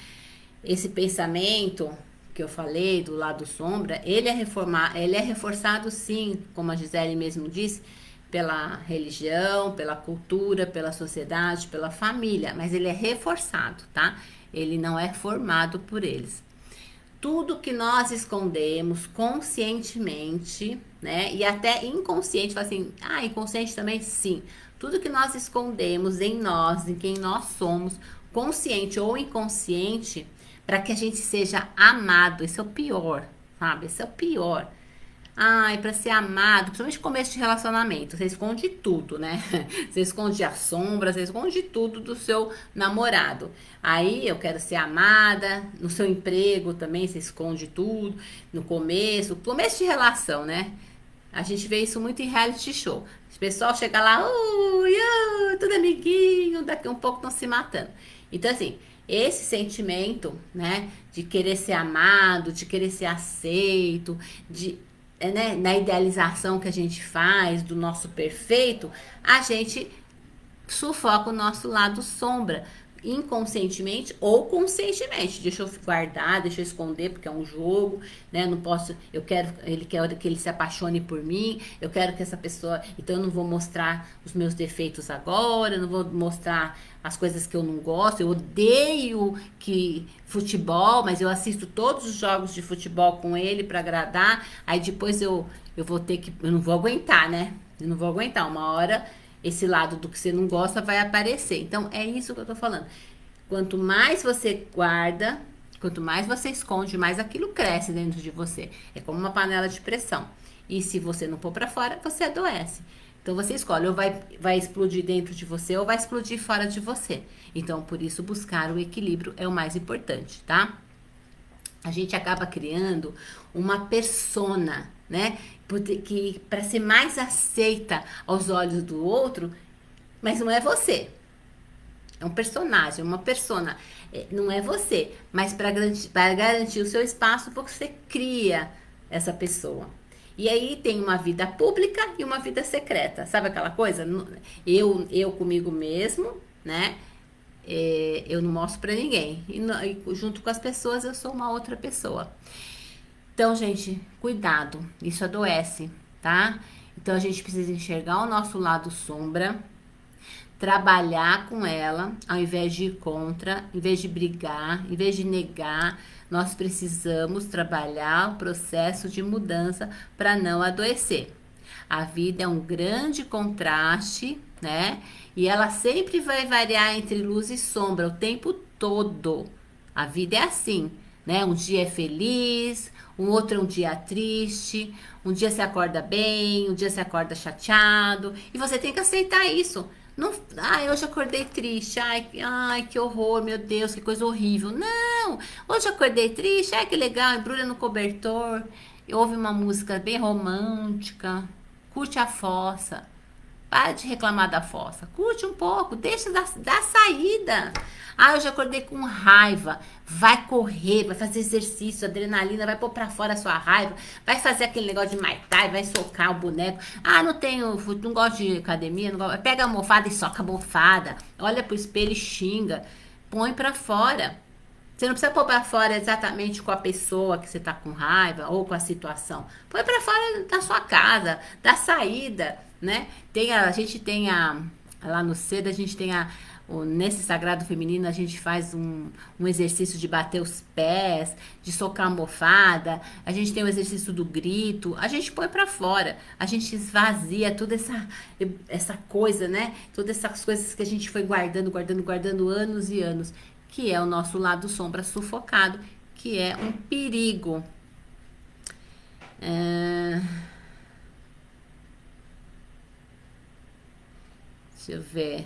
Esse pensamento que eu falei do lado sombra, ele é reforçado sim, como a Gisele mesmo disse, pela religião, pela cultura, pela sociedade, pela família, mas ele é reforçado, tá? Ele não é formado por eles. Tudo que nós escondemos conscientemente, né? E até inconsciente, assim, inconsciente também? Sim. Tudo que nós escondemos em nós, em quem nós somos, consciente ou inconsciente, para que a gente seja amado. Esse é o pior, sabe? Esse é o pior. Para ser amado, principalmente no começo de relacionamento, você esconde tudo, né? Você esconde a sombra, você esconde tudo do seu namorado. Aí eu quero ser amada, no seu emprego também você esconde tudo, no começo de relação, né? A gente vê isso muito em reality show. O pessoal chega lá, tudo amiguinho, daqui um pouco estão se matando. Então, assim, esse sentimento, né, de querer ser amado, de querer ser aceito, né, na idealização que a gente faz do nosso perfeito, a gente sufoca o nosso lado sombra, inconscientemente ou conscientemente. Deixa eu guardar, deixa eu esconder, porque é um jogo, né? Não posso, ele quer que ele se apaixone por mim, eu quero que essa pessoa, então eu não vou mostrar os meus defeitos agora, eu não vou mostrar as coisas que eu não gosto, eu odeio futebol, mas eu assisto todos os jogos de futebol com ele para agradar, aí depois eu não vou aguentar, né? Eu não vou aguentar, uma hora esse lado do que você não gosta vai aparecer. Então, é isso que eu tô falando. Quanto mais você guarda, quanto mais você esconde, mais aquilo cresce dentro de você. É como uma panela de pressão. E se você não pôr pra fora, você adoece. Então, você escolhe, ou vai explodir dentro de você, ou vai explodir fora de você. Então, por isso, buscar o equilíbrio é o mais importante, tá? A gente acaba criando uma persona, né? Que para ser mais aceita aos olhos do outro, mas não é você. É um personagem, uma persona. Não é você, mas para garantir o seu espaço, você cria essa pessoa. E aí tem uma vida pública e uma vida secreta. Sabe aquela coisa? Eu comigo mesmo, né? Eu não mostro pra ninguém. E junto com as pessoas eu sou uma outra pessoa. Então, gente, cuidado. Isso adoece, tá? Então a gente precisa enxergar o nosso lado sombra, trabalhar com ela, ao invés de ir contra, em vez de brigar, em vez de negar. Nós precisamos trabalhar o processo de mudança para não adoecer. A vida é um grande contraste, né? E ela sempre vai variar entre luz e sombra o tempo todo. A vida é assim, né? Um dia é feliz, um outro é um dia triste, um dia você acorda bem, um dia você acorda chateado, e você tem que aceitar isso. Não, hoje acordei triste, que horror, meu Deus, que coisa horrível. Não, hoje acordei triste, que legal, embrulha no cobertor, ouve uma música bem romântica, curte a fossa. Para de reclamar da fossa. Curte um pouco, deixa dar saída. Ah, eu já acordei com raiva. Vai correr, vai fazer exercício, adrenalina, vai pôr pra fora a sua raiva. Vai fazer aquele negócio de Muay Thai, vai socar o boneco. Ah, não gosto de academia, não gosto. Pega a almofada e soca a almofada. Olha pro espelho e xinga. Põe pra fora. Você não precisa pôr pra fora exatamente com a pessoa que você tá com raiva ou com a situação. Põe pra fora da sua casa, da saída, né? A gente tem lá no CEDA, a gente tem nesse Sagrado Feminino, a gente faz um exercício de bater os pés, de socar a almofada, a gente tem o exercício do grito, a gente põe pra fora, a gente esvazia toda essa coisa, né? Todas essas coisas que a gente foi guardando anos e anos, que é o nosso lado sombra sufocado, que é um perigo. Deixa eu ver.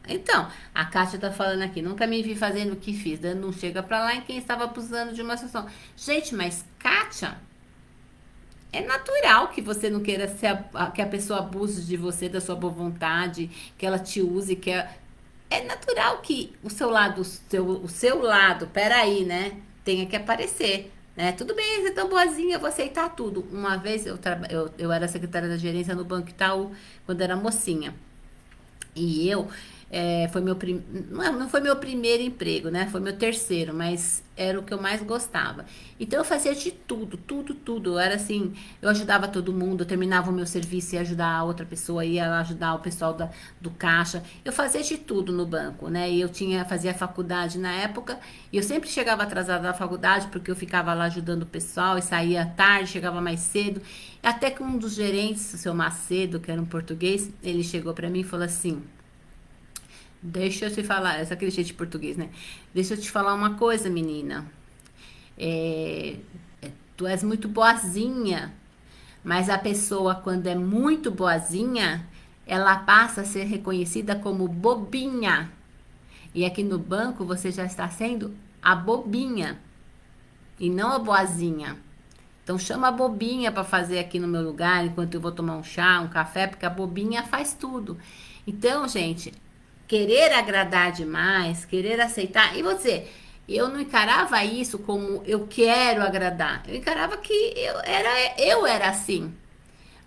Então, a Kátia tá falando aqui, nunca me vi fazendo o que fiz, dando um chega pra lá em quem estava abusando de uma situação. Gente, mas Kátia, é natural que você não queira que a pessoa abuse de você, da sua boa vontade, que ela te use, é natural que o seu lado, peraí, né, tenha que aparecer, né? Tudo bem, você é tão boazinha, eu vou aceitar tudo. Uma vez eu era secretária da gerência no Banco Itaú, quando era mocinha. E foi não foi meu primeiro emprego, né? Foi meu terceiro, mas era o que eu mais gostava. Então eu fazia de tudo. Eu era assim, eu ajudava todo mundo, eu terminava o meu serviço e ia ajudar a outra pessoa, ia ajudar o pessoal do caixa. Eu fazia de tudo no banco, né? E eu fazia faculdade na época, e eu sempre chegava atrasada da faculdade, porque eu ficava lá ajudando o pessoal e saía tarde, chegava mais cedo. Até que um dos gerentes, o seu Macedo, que era um português, ele chegou pra mim e falou assim: deixa eu te falar, essa aquele jeito de português, né? Deixa eu te falar uma coisa, menina. Tu és muito boazinha, mas a pessoa, quando é muito boazinha, ela passa a ser reconhecida como bobinha. E aqui no banco você já está sendo a bobinha e não a boazinha. Então chama a bobinha para fazer aqui no meu lugar, enquanto eu vou tomar um chá, um café, porque a bobinha faz tudo. Então, gente, querer agradar demais, querer aceitar. E você, eu não encarava isso como eu quero agradar. Eu encarava que eu era assim.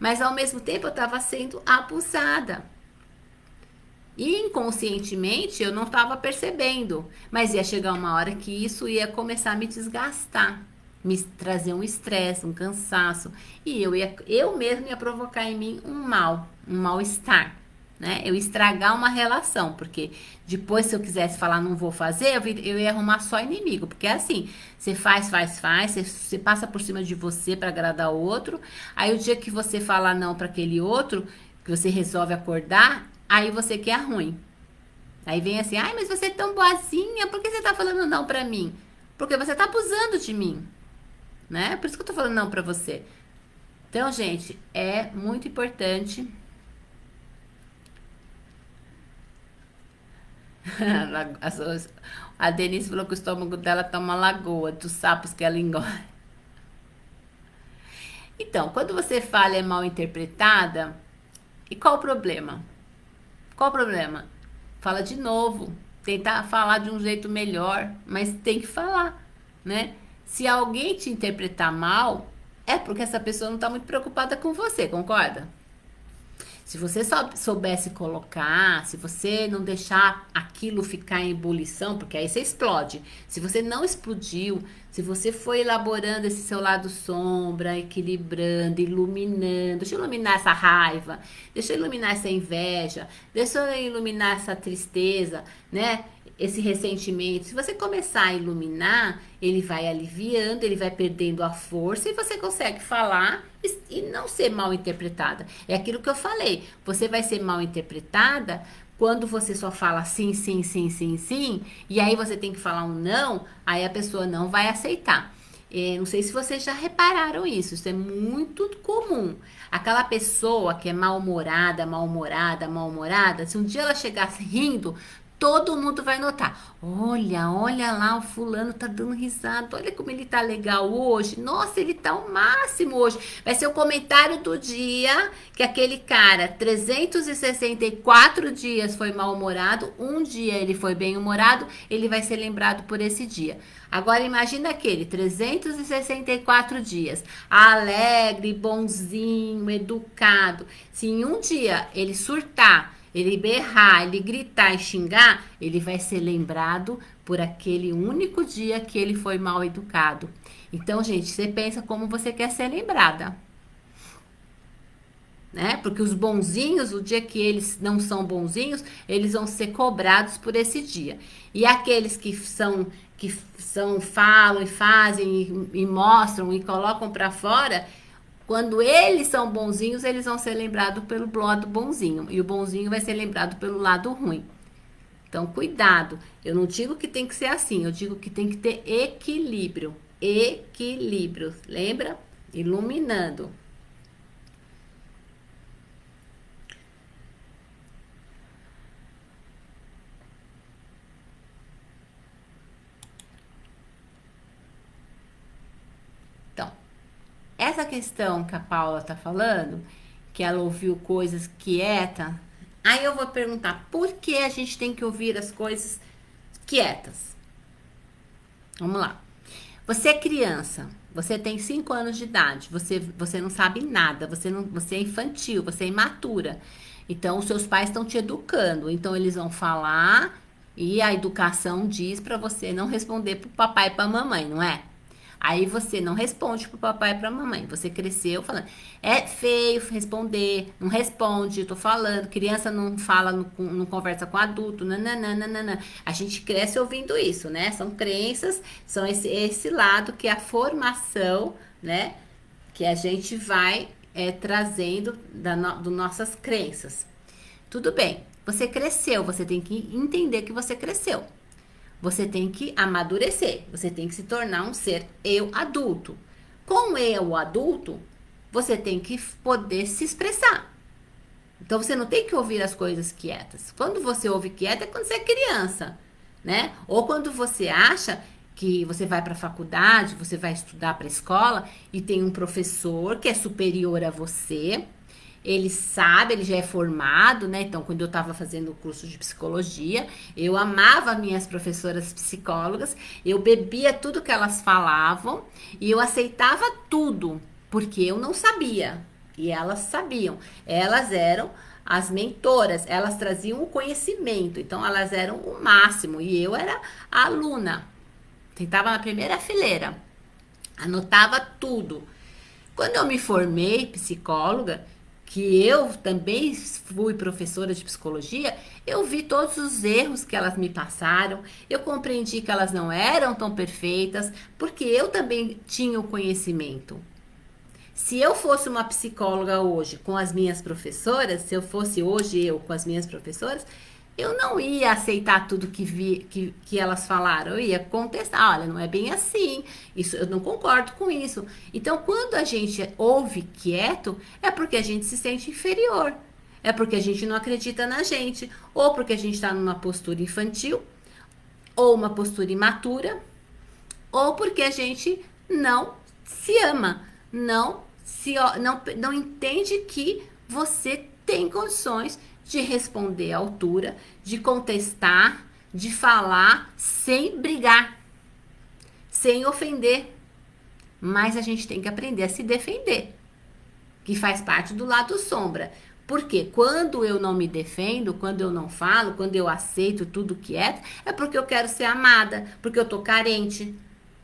Mas ao mesmo tempo eu estava sendo abusada. E inconscientemente eu não estava percebendo. Mas ia chegar uma hora que isso ia começar a me desgastar. Me trazer um estresse, um cansaço. E eu mesmo ia provocar em mim um mal-estar. Né? Eu estragar uma relação, porque depois, se eu quisesse falar não vou fazer, eu ia arrumar só inimigo, porque é assim, você faz, você passa por cima de você para agradar o outro, aí o dia que você fala não para aquele outro, que você resolve acordar, aí você quer ruim. Aí vem assim, ai, mas você é tão boazinha, por que você tá falando não para mim? Porque você tá abusando de mim, né? Por isso que eu tô falando não para você. Então, gente, é muito importante. A Denise falou que o estômago dela tá uma lagoa dos sapos que ela engole. Então, quando você fala é mal interpretada, e qual o problema? Qual o problema? Fala de novo, tentar falar de um jeito melhor, mas tem que falar, né? Se alguém te interpretar mal, é porque essa pessoa não tá muito preocupada com você, concorda? Se você só soubesse colocar, se você não deixar aquilo ficar em ebulição, porque aí você explode. Se você não explodiu, se você foi elaborando esse seu lado sombra, equilibrando, iluminando, deixa eu iluminar essa raiva, deixa eu iluminar essa inveja, deixa eu iluminar essa tristeza, né? Esse ressentimento. Se você começar a iluminar, ele vai aliviando, ele vai perdendo a força e você consegue falar e não ser mal interpretada. É aquilo que eu falei. Você vai ser mal interpretada quando você só fala sim, sim, sim, sim, sim, e aí você tem que falar um não, aí a pessoa não vai aceitar. Não sei se vocês já repararam isso é muito comum. Aquela pessoa que é mal-humorada, se um dia ela chegasse rindo, todo mundo vai notar. Olha lá, o fulano tá dando risada. Olha como ele tá legal hoje. Nossa, ele tá o máximo hoje. Vai ser o comentário do dia que aquele cara, 364 dias foi mal-humorado, um dia ele foi bem-humorado, ele vai ser lembrado por esse dia. Agora imagina aquele 364 dias, alegre, bonzinho, educado. Se em um dia ele surtar, ele berrar, ele gritar e xingar, ele vai ser lembrado por aquele único dia que ele foi mal educado. Então, gente, você pensa como você quer ser lembrada, né? Porque os bonzinhos, o dia que eles não são bonzinhos, eles vão ser cobrados por esse dia. E aqueles que são falam e fazem e mostram e colocam para fora, quando eles são bonzinhos, eles vão ser lembrados pelo lado bonzinho. E o bonzinho vai ser lembrado pelo lado ruim. Então, cuidado. Eu não digo que tem que ser assim. Eu digo que tem que ter equilíbrio. Equilíbrio. Lembra? Iluminando. Então, essa questão que a Paula tá falando, que ela ouviu coisas quieta, aí eu vou perguntar, por que a gente tem que ouvir as coisas quietas? Vamos lá. Você é criança, você tem 5 anos de idade, você não sabe nada, você é infantil, você é imatura. Então, os seus pais estão te educando, então eles vão falar e a educação diz para você não responder pro papai e pra mamãe, não é? Aí você não responde pro papai e pra mamãe. Você cresceu falando, é feio responder, não responde, eu tô falando, criança não fala, não conversa com adulto, nananana. A gente cresce ouvindo isso, né? São crenças, são esse lado que é a formação, né? Que a gente vai trazendo das nossas crenças. Tudo bem, você cresceu, você tem que entender que você cresceu. Você tem que amadurecer, você tem que se tornar um ser eu adulto. Com eu adulto, você tem que poder se expressar. Então você não tem que ouvir as coisas quietas. Quando você ouve quieta é quando você é criança, né? Ou quando você acha que você vai para a faculdade, você vai estudar para a escola e tem um professor que é superior a você. Ele sabe, ele já é formado, né? Então, quando eu estava fazendo o curso de psicologia, eu amava minhas professoras psicólogas, eu bebia tudo que elas falavam e eu aceitava tudo, porque eu não sabia e elas sabiam. Elas eram as mentoras, elas traziam o conhecimento, então elas eram o máximo e eu era a aluna, sentava na primeira fileira, anotava tudo. Quando eu me formei psicóloga, que eu também fui professora de psicologia, eu vi todos os erros que elas me passaram, eu compreendi que elas não eram tão perfeitas, porque eu também tinha o conhecimento. Se eu fosse uma psicóloga hoje com as minhas professoras, se eu fosse hoje eu com as minhas professoras, eu não ia aceitar tudo que elas falaram, eu ia contestar, olha, não é bem assim, isso, eu não concordo com isso. Então, quando a gente ouve quieto, é porque a gente se sente inferior, é porque a gente não acredita na gente, ou porque a gente está numa postura infantil, ou uma postura imatura, ou porque a gente não se ama, não entende que você tem condições de responder à altura, de contestar, de falar sem brigar, sem ofender. Mas a gente tem que aprender a se defender, que faz parte do lado sombra. Porque quando eu não me defendo, quando eu não falo, quando eu aceito tudo que é porque eu quero ser amada, porque eu tô carente,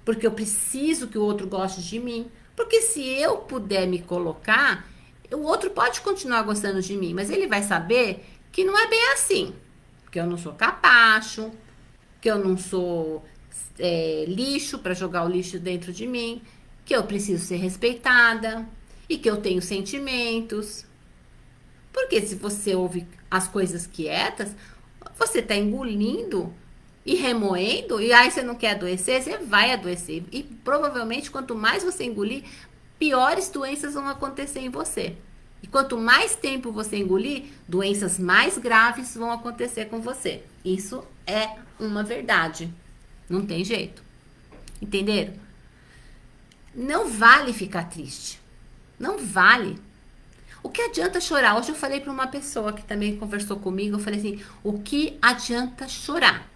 porque eu preciso que o outro goste de mim. Porque se eu puder me colocar, o outro pode continuar gostando de mim, mas ele vai saber que não é bem assim. Que eu não sou capacho, que eu não sou lixo para jogar o lixo dentro de mim, que eu preciso ser respeitada e que eu tenho sentimentos. Porque se você ouve as coisas quietas, você está engolindo e remoendo, e aí você não quer adoecer, você vai adoecer. E provavelmente, quanto mais você engolir, piores doenças vão acontecer em você. E quanto mais tempo você engolir, doenças mais graves vão acontecer com você. Isso é uma verdade. Não tem jeito. Entenderam? Não vale ficar triste. Não vale. O que adianta chorar? Hoje eu falei para uma pessoa que também conversou comigo, eu falei assim, o que adianta chorar?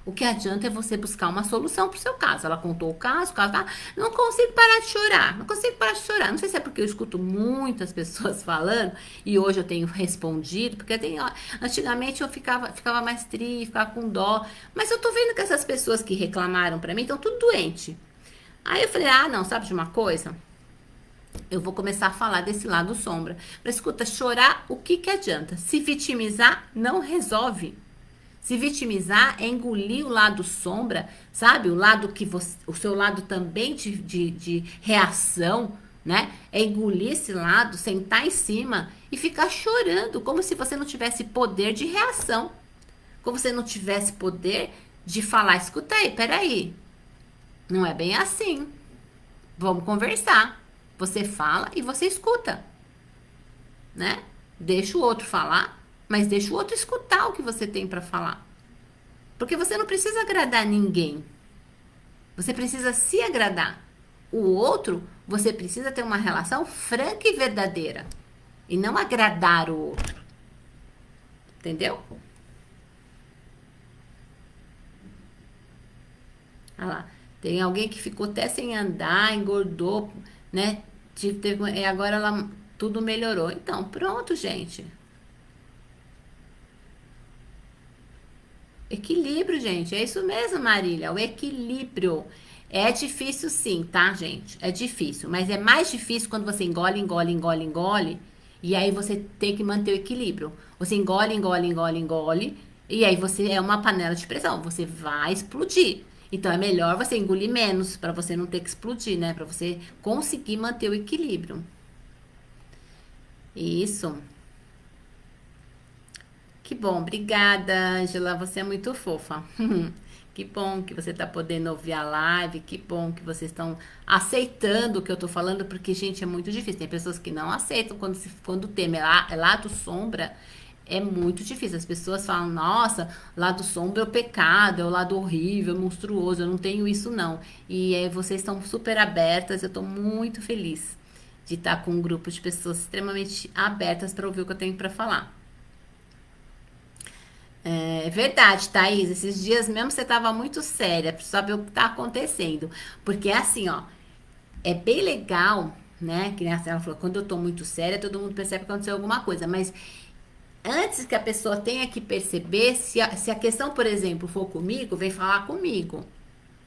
O que adianta é você buscar uma solução para o seu caso. Ela contou o caso, não consigo parar de chorar, não consigo parar de chorar. Não sei se é porque eu escuto muitas pessoas falando e hoje eu tenho respondido, porque antigamente eu ficava mais triste, ficava com dó. Mas eu tô vendo que essas pessoas que reclamaram para mim estão tudo doente. Aí eu falei, não, sabe de uma coisa? Eu vou começar a falar desse lado sombra. Mas escuta, chorar, o que adianta? Se vitimizar, não resolve. Se vitimizar é engolir o lado sombra, sabe? O lado que você, o seu lado também de reação, né? É engolir esse lado, sentar em cima e ficar chorando, como se você não tivesse poder de reação. Como se você não tivesse poder de falar, escuta aí, peraí. Não é bem assim. Vamos conversar. Você fala e você escuta, né? Deixa o outro falar, mas deixa o outro escutar o que você tem para falar. Porque você não precisa agradar ninguém. Você precisa se agradar. O outro, você precisa ter uma relação franca e verdadeira. E não agradar o outro. Entendeu? Olha lá. Tem alguém que ficou até sem andar, engordou, né? E agora tudo melhorou. Então, pronto, gente. Equilíbrio, gente. É isso mesmo, Marília. O equilíbrio. É difícil sim, tá, gente? É difícil. Mas é mais difícil quando você engole, engole, engole, engole. E aí você tem que manter o equilíbrio. Você engole, engole, engole, engole. E aí você é uma panela de pressão. Você vai explodir. Então é melhor você engolir menos para você não ter que explodir, né? Para você conseguir manter o equilíbrio. Isso. Que bom, obrigada, Angela. Você é muito fofa. Que bom que você tá podendo ouvir a live. Que bom que vocês estão aceitando o que eu tô falando, porque, gente, é muito difícil. Tem pessoas que não aceitam quando o tema é lado sombra. É muito difícil. As pessoas falam, nossa, lado sombra é o pecado, é o lado horrível, monstruoso. Eu não tenho isso, não. E vocês estão super abertas. Eu tô muito feliz de estar com um grupo de pessoas extremamente abertas para ouvir o que eu tenho para falar. É verdade, Thaís. Esses dias mesmo você tava muito séria pra saber o que tá acontecendo. Porque é assim, ó. É bem legal, né? Que nem ela falou, quando eu tô muito séria, todo mundo percebe que aconteceu alguma coisa. Mas antes que a pessoa tenha que perceber, se a questão, por exemplo, for comigo, vem falar comigo.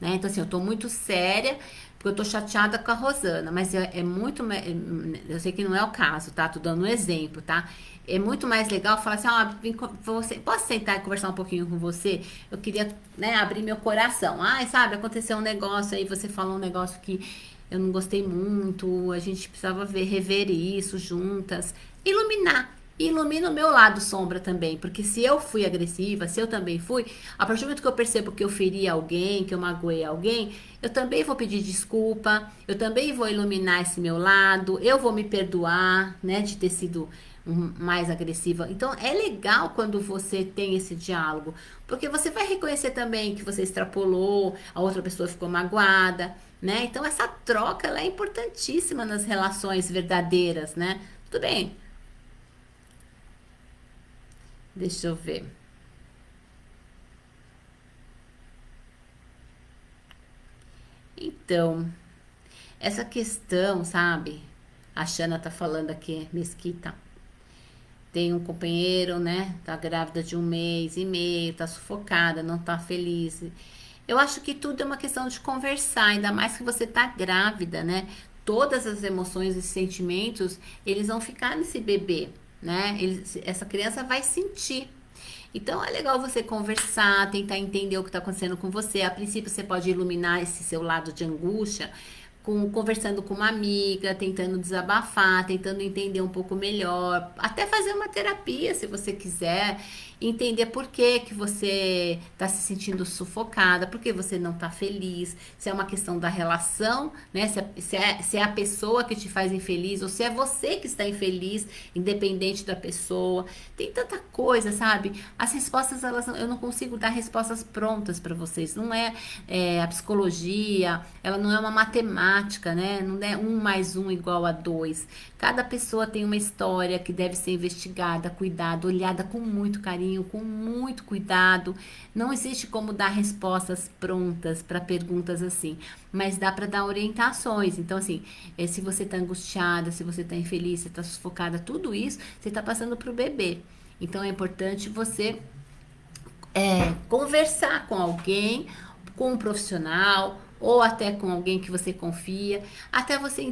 Né? Então, assim, eu tô muito séria, porque eu tô chateada com a Rosana, mas eu sei que não é o caso, tá? Tô dando um exemplo, tá? É muito mais legal falar assim, posso sentar e conversar um pouquinho com você? Eu queria, né, abrir meu coração. Sabe, aconteceu um negócio aí, você falou um negócio que eu não gostei muito, a gente precisava rever isso juntas. Ilumina o meu lado sombra também, porque se eu fui agressiva, se eu também fui, a partir do momento que eu percebo que eu feri alguém, que eu magoei alguém, eu também vou pedir desculpa, eu também vou iluminar esse meu lado, eu vou me perdoar, né, de ter sido mais agressiva. Então é legal quando você tem esse diálogo, porque você vai reconhecer também que você extrapolou, a outra pessoa ficou magoada, né? Então essa troca ela é importantíssima nas relações verdadeiras, né? Tudo bem. Deixa eu ver. Então, essa questão, sabe? A Xana tá falando aqui, Mesquita. Tem um companheiro, né? Tá grávida de 1 mês e meio, tá sufocada, não tá feliz. Eu acho que tudo é uma questão de conversar, ainda mais que você tá grávida, né? Todas as emoções e sentimentos, eles vão ficar nesse bebê, né? Essa criança vai sentir. Então é legal você conversar, tentar entender o que está acontecendo com você. A princípio você pode iluminar esse seu lado de angústia conversando com uma amiga, tentando desabafar, tentando entender um pouco melhor, até fazer uma terapia, se você quiser, entender por que que você está se sentindo sufocada, por que você não está feliz, se é uma questão da relação, né? Se é a pessoa que te faz infeliz ou se é você que está infeliz, independente da pessoa. Tem tanta coisa, sabe? As respostas, eu não consigo dar respostas prontas para vocês. Não a psicologia, ela não é uma matemática, né? Não é 1 + 1 igual a 2. Cada pessoa tem uma história que deve ser investigada, cuidada, olhada com muito carinho, com muito cuidado. Não existe como dar respostas prontas para perguntas assim, mas dá para dar orientações. Então, assim, se você está angustiada, se você está infeliz, se está sufocada, tudo isso você está passando para o bebê. Então, é importante você conversar com alguém, com um profissional ou até com alguém que você confia, até você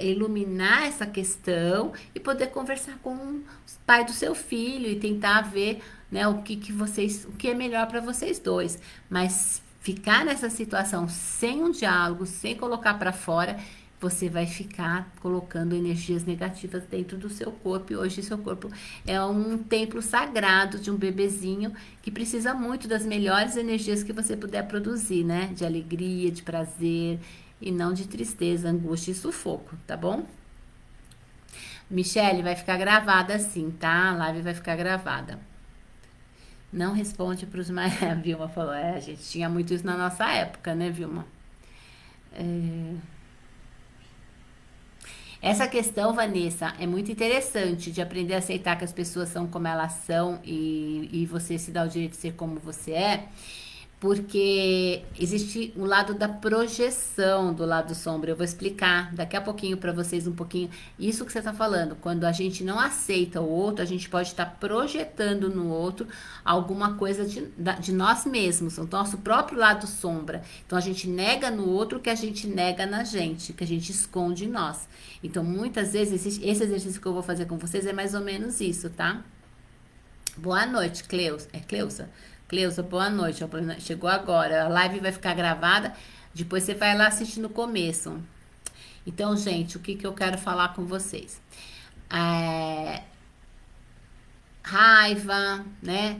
iluminar essa questão e poder conversar com o pai do seu filho e tentar ver, né, o que é melhor para vocês dois. Mas ficar nessa situação sem um diálogo, sem colocar para fora, você vai ficar colocando energias negativas dentro do seu corpo. E hoje seu corpo é um templo sagrado de um bebezinho que precisa muito das melhores energias que você puder produzir, né? De alegria, de prazer e não de tristeza, angústia e sufoco, tá bom? Michele, vai ficar gravada assim, tá? A live vai ficar gravada. Não responde para os mais... A Vilma falou, a gente tinha muito isso na nossa época, né, Vilma? Essa questão, Vanessa, é muito interessante de aprender a aceitar que as pessoas são como elas são e você se dá o direito de ser como você é, porque existe o lado da projeção do lado sombra. Eu vou explicar daqui a pouquinho para vocês um pouquinho isso que você está falando. Quando a gente não aceita o outro, a gente pode estar projetando no outro alguma coisa de nós mesmos, o nosso próprio lado sombra. Então a gente nega no outro o que a gente nega na gente, que a gente esconde em nós. Então muitas vezes esse exercício que eu vou fazer com vocês é mais ou menos isso, tá? Boa noite, Cleusa. É Cleusa? Cleusa, boa noite. Chegou agora. A live vai ficar gravada. Depois você vai lá assistir no começo. Então, gente, o que eu quero falar com vocês? Raiva, né?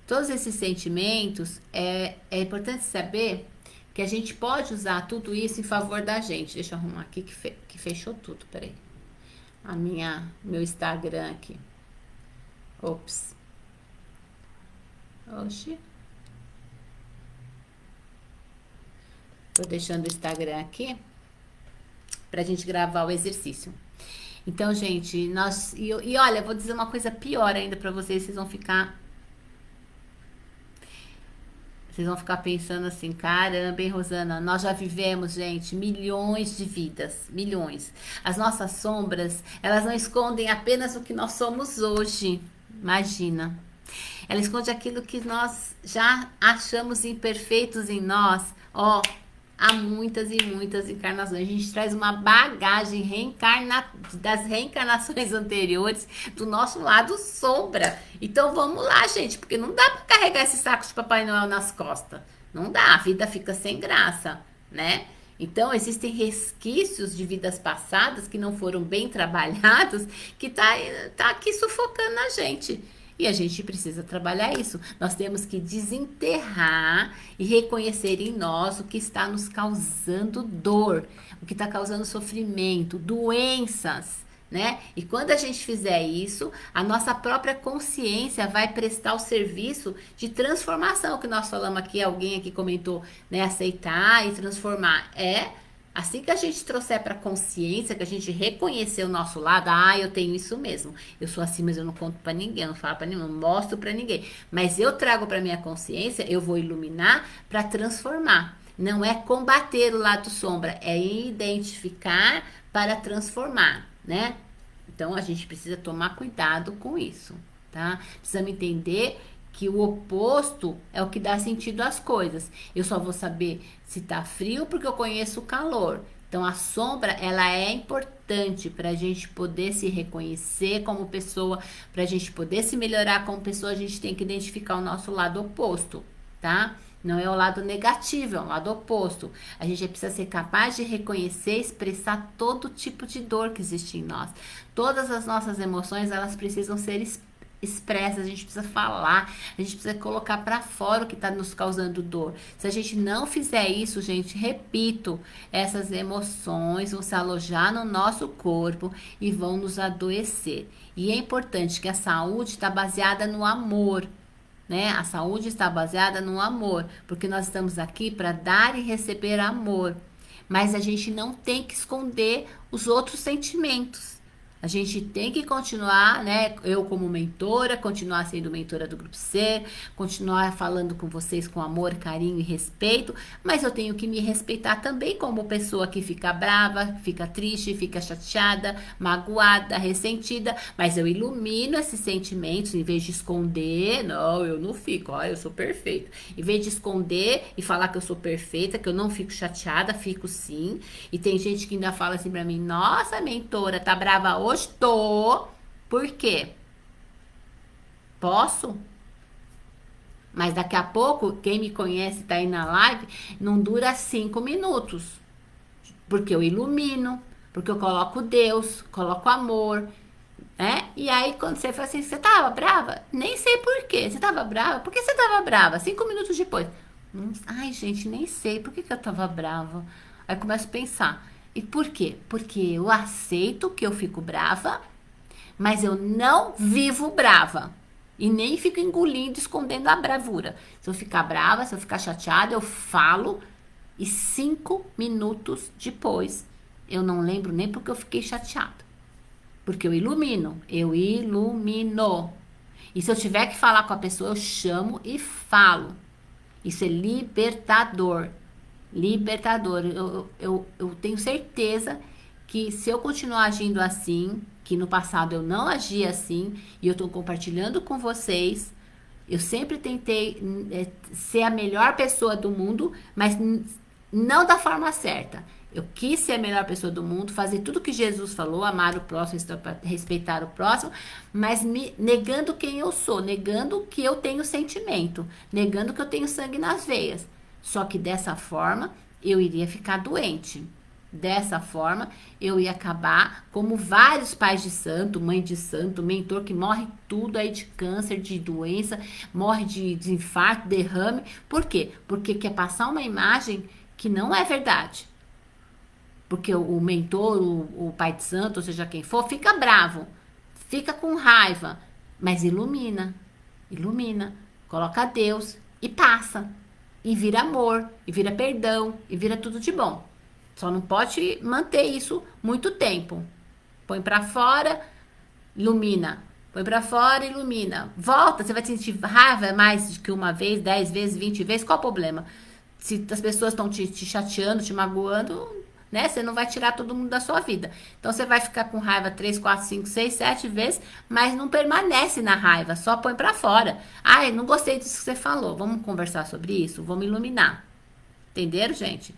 Todos esses sentimentos, é importante saber que a gente pode usar tudo isso em favor da gente. Deixa eu arrumar aqui que fechou tudo. Peraí. Meu Instagram aqui. Ops. Oxi. Tô deixando o Instagram aqui pra gente gravar o exercício. Então, gente, olha, vou dizer uma coisa pior ainda pra vocês, vocês vão ficar pensando assim, caramba, hein, Rosana, nós já vivemos, gente, milhões de vidas, milhões. As nossas sombras, elas não escondem apenas o que nós somos hoje. Imagina. Ela esconde aquilo que nós já achamos imperfeitos em nós, há muitas e muitas encarnações. A gente traz uma bagagem das reencarnações anteriores do nosso lado sombra. Então vamos lá, gente, porque não dá para carregar esse saco de Papai Noel nas costas. Não dá, a vida fica sem graça, né? Então, existem resquícios de vidas passadas que não foram bem trabalhados, que tá aqui sufocando a gente. E a gente precisa trabalhar isso. Nós temos que desenterrar e reconhecer em nós o que está nos causando dor, o que está causando sofrimento, doenças, né? E quando a gente fizer isso, a nossa própria consciência vai prestar o serviço de transformação, que nós falamos aqui, alguém aqui comentou, né? Aceitar e transformar. Assim que a gente trouxer para consciência, que a gente reconhecer o nosso lado, eu tenho isso mesmo. Eu sou assim, mas eu não conto para ninguém, eu não falo para ninguém, não mostro para ninguém. Mas eu trago para minha consciência, eu vou iluminar para transformar. Não é combater o lado sombra, é identificar para transformar, né? Então a gente precisa tomar cuidado com isso, tá? Precisamos entender que o oposto é o que dá sentido às coisas. Eu só vou saber se tá frio porque eu conheço o calor. Então a sombra, ela é importante para a gente poder se reconhecer como pessoa, para a gente poder se melhorar como pessoa, a gente tem que identificar o nosso lado oposto, tá? Não é o lado negativo, é o lado oposto. A gente precisa ser capaz de reconhecer e expressar todo tipo de dor que existe em nós. Todas as nossas emoções, elas precisam ser expressas, a gente precisa falar, a gente precisa colocar para fora o que está nos causando dor. Se a gente não fizer isso, gente, repito, essas emoções vão se alojar no nosso corpo e vão nos adoecer. E é importante que a saúde está baseada no amor, né? A saúde está baseada no amor, porque nós estamos aqui para dar e receber amor. Mas a gente não tem que esconder os outros sentimentos. A gente tem que continuar, né? Eu como mentora, continuar sendo mentora do Grupo C, continuar falando com vocês com amor, carinho e respeito, mas eu tenho que me respeitar também como pessoa que fica brava, fica triste, fica chateada, magoada, ressentida, mas eu ilumino esses sentimentos em vez de esconder. Não, eu não fico, ó, eu sou perfeita. Em vez de esconder e falar que eu sou perfeita, que eu não fico chateada, fico sim. E tem gente que ainda fala assim pra mim: nossa, mentora, tá brava hoje? Tô. Por quê? Posso? Mas daqui a pouco, quem me conhece tá aí na live, não dura 5 minutos. Porque eu ilumino, porque eu coloco Deus, coloco amor, né? E aí, quando você fala assim, você tava brava? Nem sei por quê. Você tava brava? Por que você tava brava? 5 minutos depois. Ai, gente, nem sei. Por que eu tava brava? Aí começo a pensar. E por quê? Porque eu aceito que eu fico brava, mas eu não vivo brava. E nem fico engolindo, escondendo a bravura. Se eu ficar brava, se eu ficar chateada, eu falo. E 5 minutos depois, eu não lembro nem porque eu fiquei chateada. Porque eu ilumino. Eu ilumino. E se eu tiver que falar com a pessoa, eu chamo e falo. Isso é libertador. Libertador. Eu tenho certeza que se eu continuar agindo assim, que no passado eu não agia assim, e eu estou compartilhando com vocês, eu sempre tentei ser a melhor pessoa do mundo, mas não da forma certa. Eu quis ser a melhor pessoa do mundo, fazer tudo que Jesus falou, amar o próximo, respeitar o próximo, mas negando quem eu sou, negando que eu tenho sentimento, negando que eu tenho sangue nas veias. Só que dessa forma eu iria ficar doente. Dessa forma eu ia acabar como vários pais de santo, mãe de santo, mentor que morre tudo aí de câncer, de doença, morre de infarto, derrame. Por quê? Porque quer passar uma imagem que não é verdade. Porque o mentor, o pai de santo, ou seja quem for, fica bravo, fica com raiva, mas ilumina, coloca Deus e passa. E vira amor, e vira perdão, e vira tudo de bom. Só não pode manter isso muito tempo. Põe pra fora, ilumina. Põe pra fora, ilumina. Volta, você vai sentir raiva mais de que uma vez, 10 vezes, 20 vezes. Qual o problema? Se as pessoas estão te chateando, te magoando, né? Você não vai tirar todo mundo da sua vida. Então você vai ficar com raiva 3, 4, 5, 6, 7 vezes, mas não permanece na raiva, só põe pra fora. Ai, não gostei disso que você falou. Vamos conversar sobre isso? Vamos iluminar. Entenderam, gente?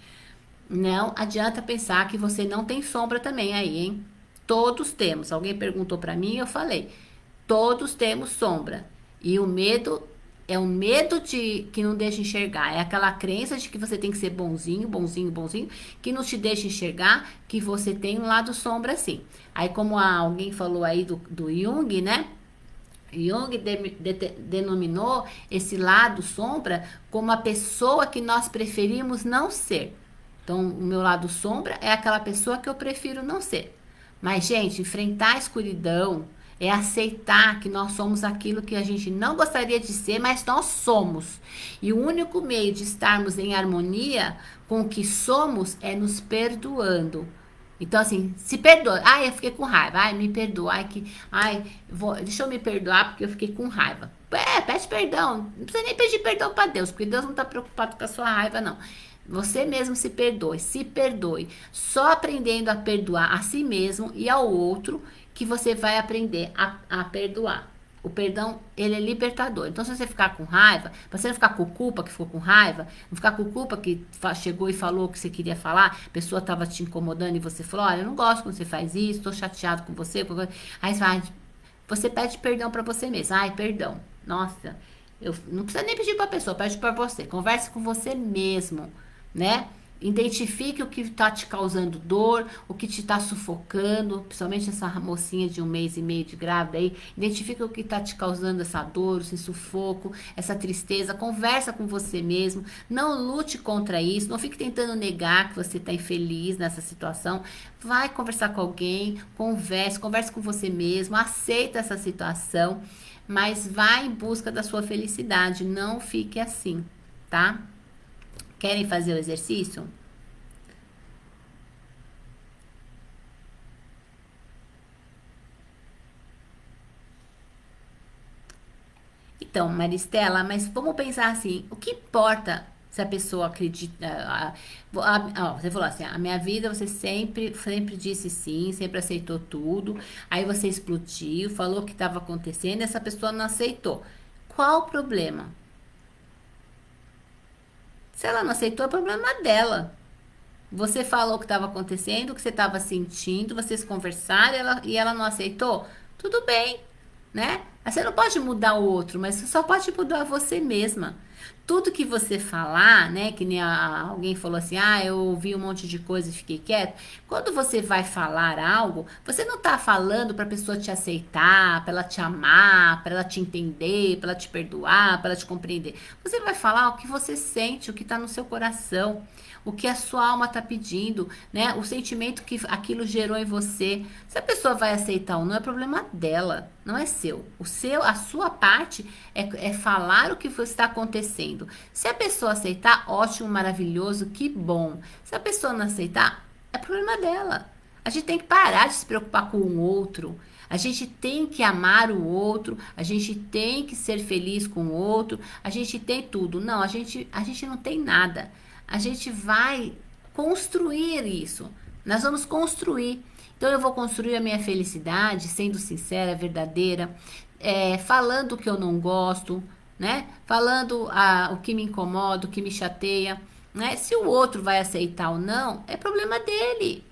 Não adianta pensar que você não tem sombra também aí, hein? Todos temos. Alguém perguntou pra mim, eu falei. Todos temos sombra. E o medo é um medo que não deixa enxergar. É aquela crença de que você tem que ser bonzinho, que não te deixa enxergar que você tem um lado sombra sim. Aí como alguém falou aí do Jung, né? Jung denominou esse lado sombra como a pessoa que nós preferimos não ser. Então, o meu lado sombra é aquela pessoa que eu prefiro não ser. Mas, gente, enfrentar a escuridão é aceitar que nós somos aquilo que a gente não gostaria de ser, mas nós somos. E o único meio de estarmos em harmonia com o que somos é nos perdoando. Então, assim, se perdoa. Ai, eu fiquei com raiva. Ai, me perdoa. Deixa eu me perdoar porque eu fiquei com raiva. Pede perdão. Não precisa nem pedir perdão para Deus, porque Deus não está preocupado com a sua raiva, não. Você mesmo se perdoe. Só aprendendo a perdoar a si mesmo e ao outro que você vai aprender a perdoar. O perdão, ele é libertador. Então, se você ficar com raiva, pra você não ficar com culpa que ficou com raiva, não ficar com culpa que chegou e falou o que você queria falar, a pessoa estava te incomodando e você falou, olha, eu não gosto quando você faz isso, tô chateado com você. Aí você pede perdão pra você mesmo. Ai, perdão. Nossa, Eu não precisa nem pedir para a pessoa, pede para você. Converse com você mesmo, né? Identifique o que está te causando dor, o que te está sufocando, principalmente essa mocinha de 1 mês e meio de grávida aí. Identifique o que está te causando essa dor, esse sufoco, essa tristeza. Conversa com você mesmo. Não lute contra isso. Não fique tentando negar que você está infeliz nessa situação. Vai conversar com alguém, converse com você mesmo. Aceita essa situação, mas vá em busca da sua felicidade. Não fique assim, tá? Querem fazer o exercício? Então, Maristela, mas vamos pensar assim: o que importa se a pessoa acredita? Você falou assim: a minha vida você sempre disse sim, sempre aceitou tudo. Aí você explodiu, falou o que estava acontecendo, e essa pessoa não aceitou. Qual o problema? Se ela não aceitou, é problema dela. Você falou o que estava acontecendo, o que você estava sentindo, vocês conversaram e ela não aceitou? Tudo bem, né? Você não pode mudar o outro, mas você só pode mudar você mesma. Tudo que você falar, né? Que nem alguém falou assim, eu ouvi um monte de coisa e fiquei quieto. Quando você vai falar algo, você não tá falando pra pessoa te aceitar, pra ela te amar, pra ela te entender, pra ela te perdoar, pra ela te compreender. Você vai falar o que você sente, o que tá no seu coração, o que a sua alma tá pedindo, né? O sentimento que aquilo gerou em você. Se a pessoa vai aceitar ou não, é problema dela, não é seu. A sua parte é falar o que está acontecendo. Se a pessoa aceitar, ótimo, maravilhoso, que bom. Se a pessoa não aceitar, é problema dela. A gente tem que parar de se preocupar com o outro. A gente tem que amar o outro, a gente tem que ser feliz com o outro, a gente tem tudo. Não, a gente não tem nada. A gente vai construir isso. Nós vamos construir. Então eu vou construir a minha felicidade, sendo sincera, verdadeira, falando o que eu não gosto, né? Falando o que me incomoda, o que me chateia, né? Se o outro vai aceitar ou não, é problema dele.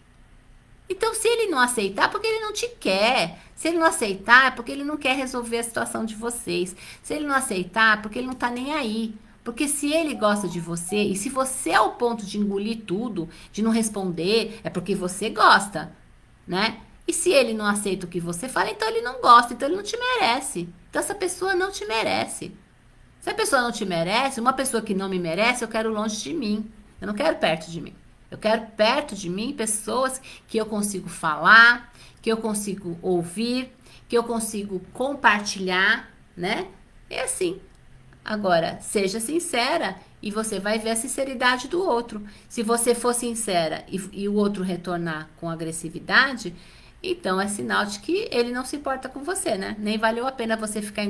Então, se ele não aceitar, é porque ele não te quer. Se ele não aceitar, é porque ele não quer resolver a situação de vocês. Se ele não aceitar, é porque ele não tá nem aí. Porque se ele gosta de você, e se você é o ponto de engolir tudo, de não responder, é porque você gosta, né? E se ele não aceita o que você fala, então ele não gosta, então ele não te merece. Então essa pessoa não te merece. Se a pessoa não te merece, uma pessoa que não me merece, eu quero longe de mim. Eu não quero perto de mim. Eu quero perto de mim pessoas que eu consigo falar, que eu consigo ouvir, que eu consigo compartilhar, né? É assim. Agora, seja sincera e você vai ver a sinceridade do outro. Se você for sincera e o outro retornar com agressividade, então é sinal de que ele não se importa com você, né? Nem valeu a pena você ficar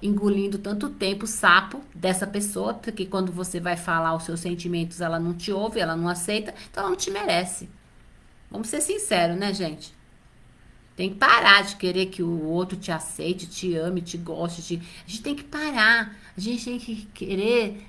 engolindo tanto tempo o sapo dessa pessoa, porque quando você vai falar os seus sentimentos, ela não te ouve, ela não aceita, então ela não te merece. Vamos ser sinceros, né, gente? Tem que parar de querer que o outro te aceite, te ame, te goste. A gente tem que parar. A gente tem que querer.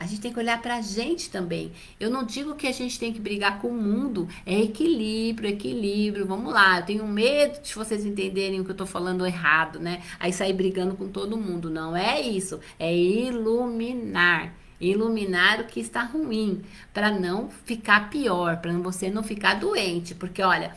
A gente tem que olhar pra gente também. Eu não digo que a gente tem que brigar com o mundo. É equilíbrio, equilíbrio. Vamos lá. Eu tenho medo de vocês entenderem o que eu tô falando errado, né? Aí sair brigando com todo mundo. Não é isso. É iluminar. Iluminar o que está ruim. Pra não ficar pior. Pra você não ficar doente. Porque, olha.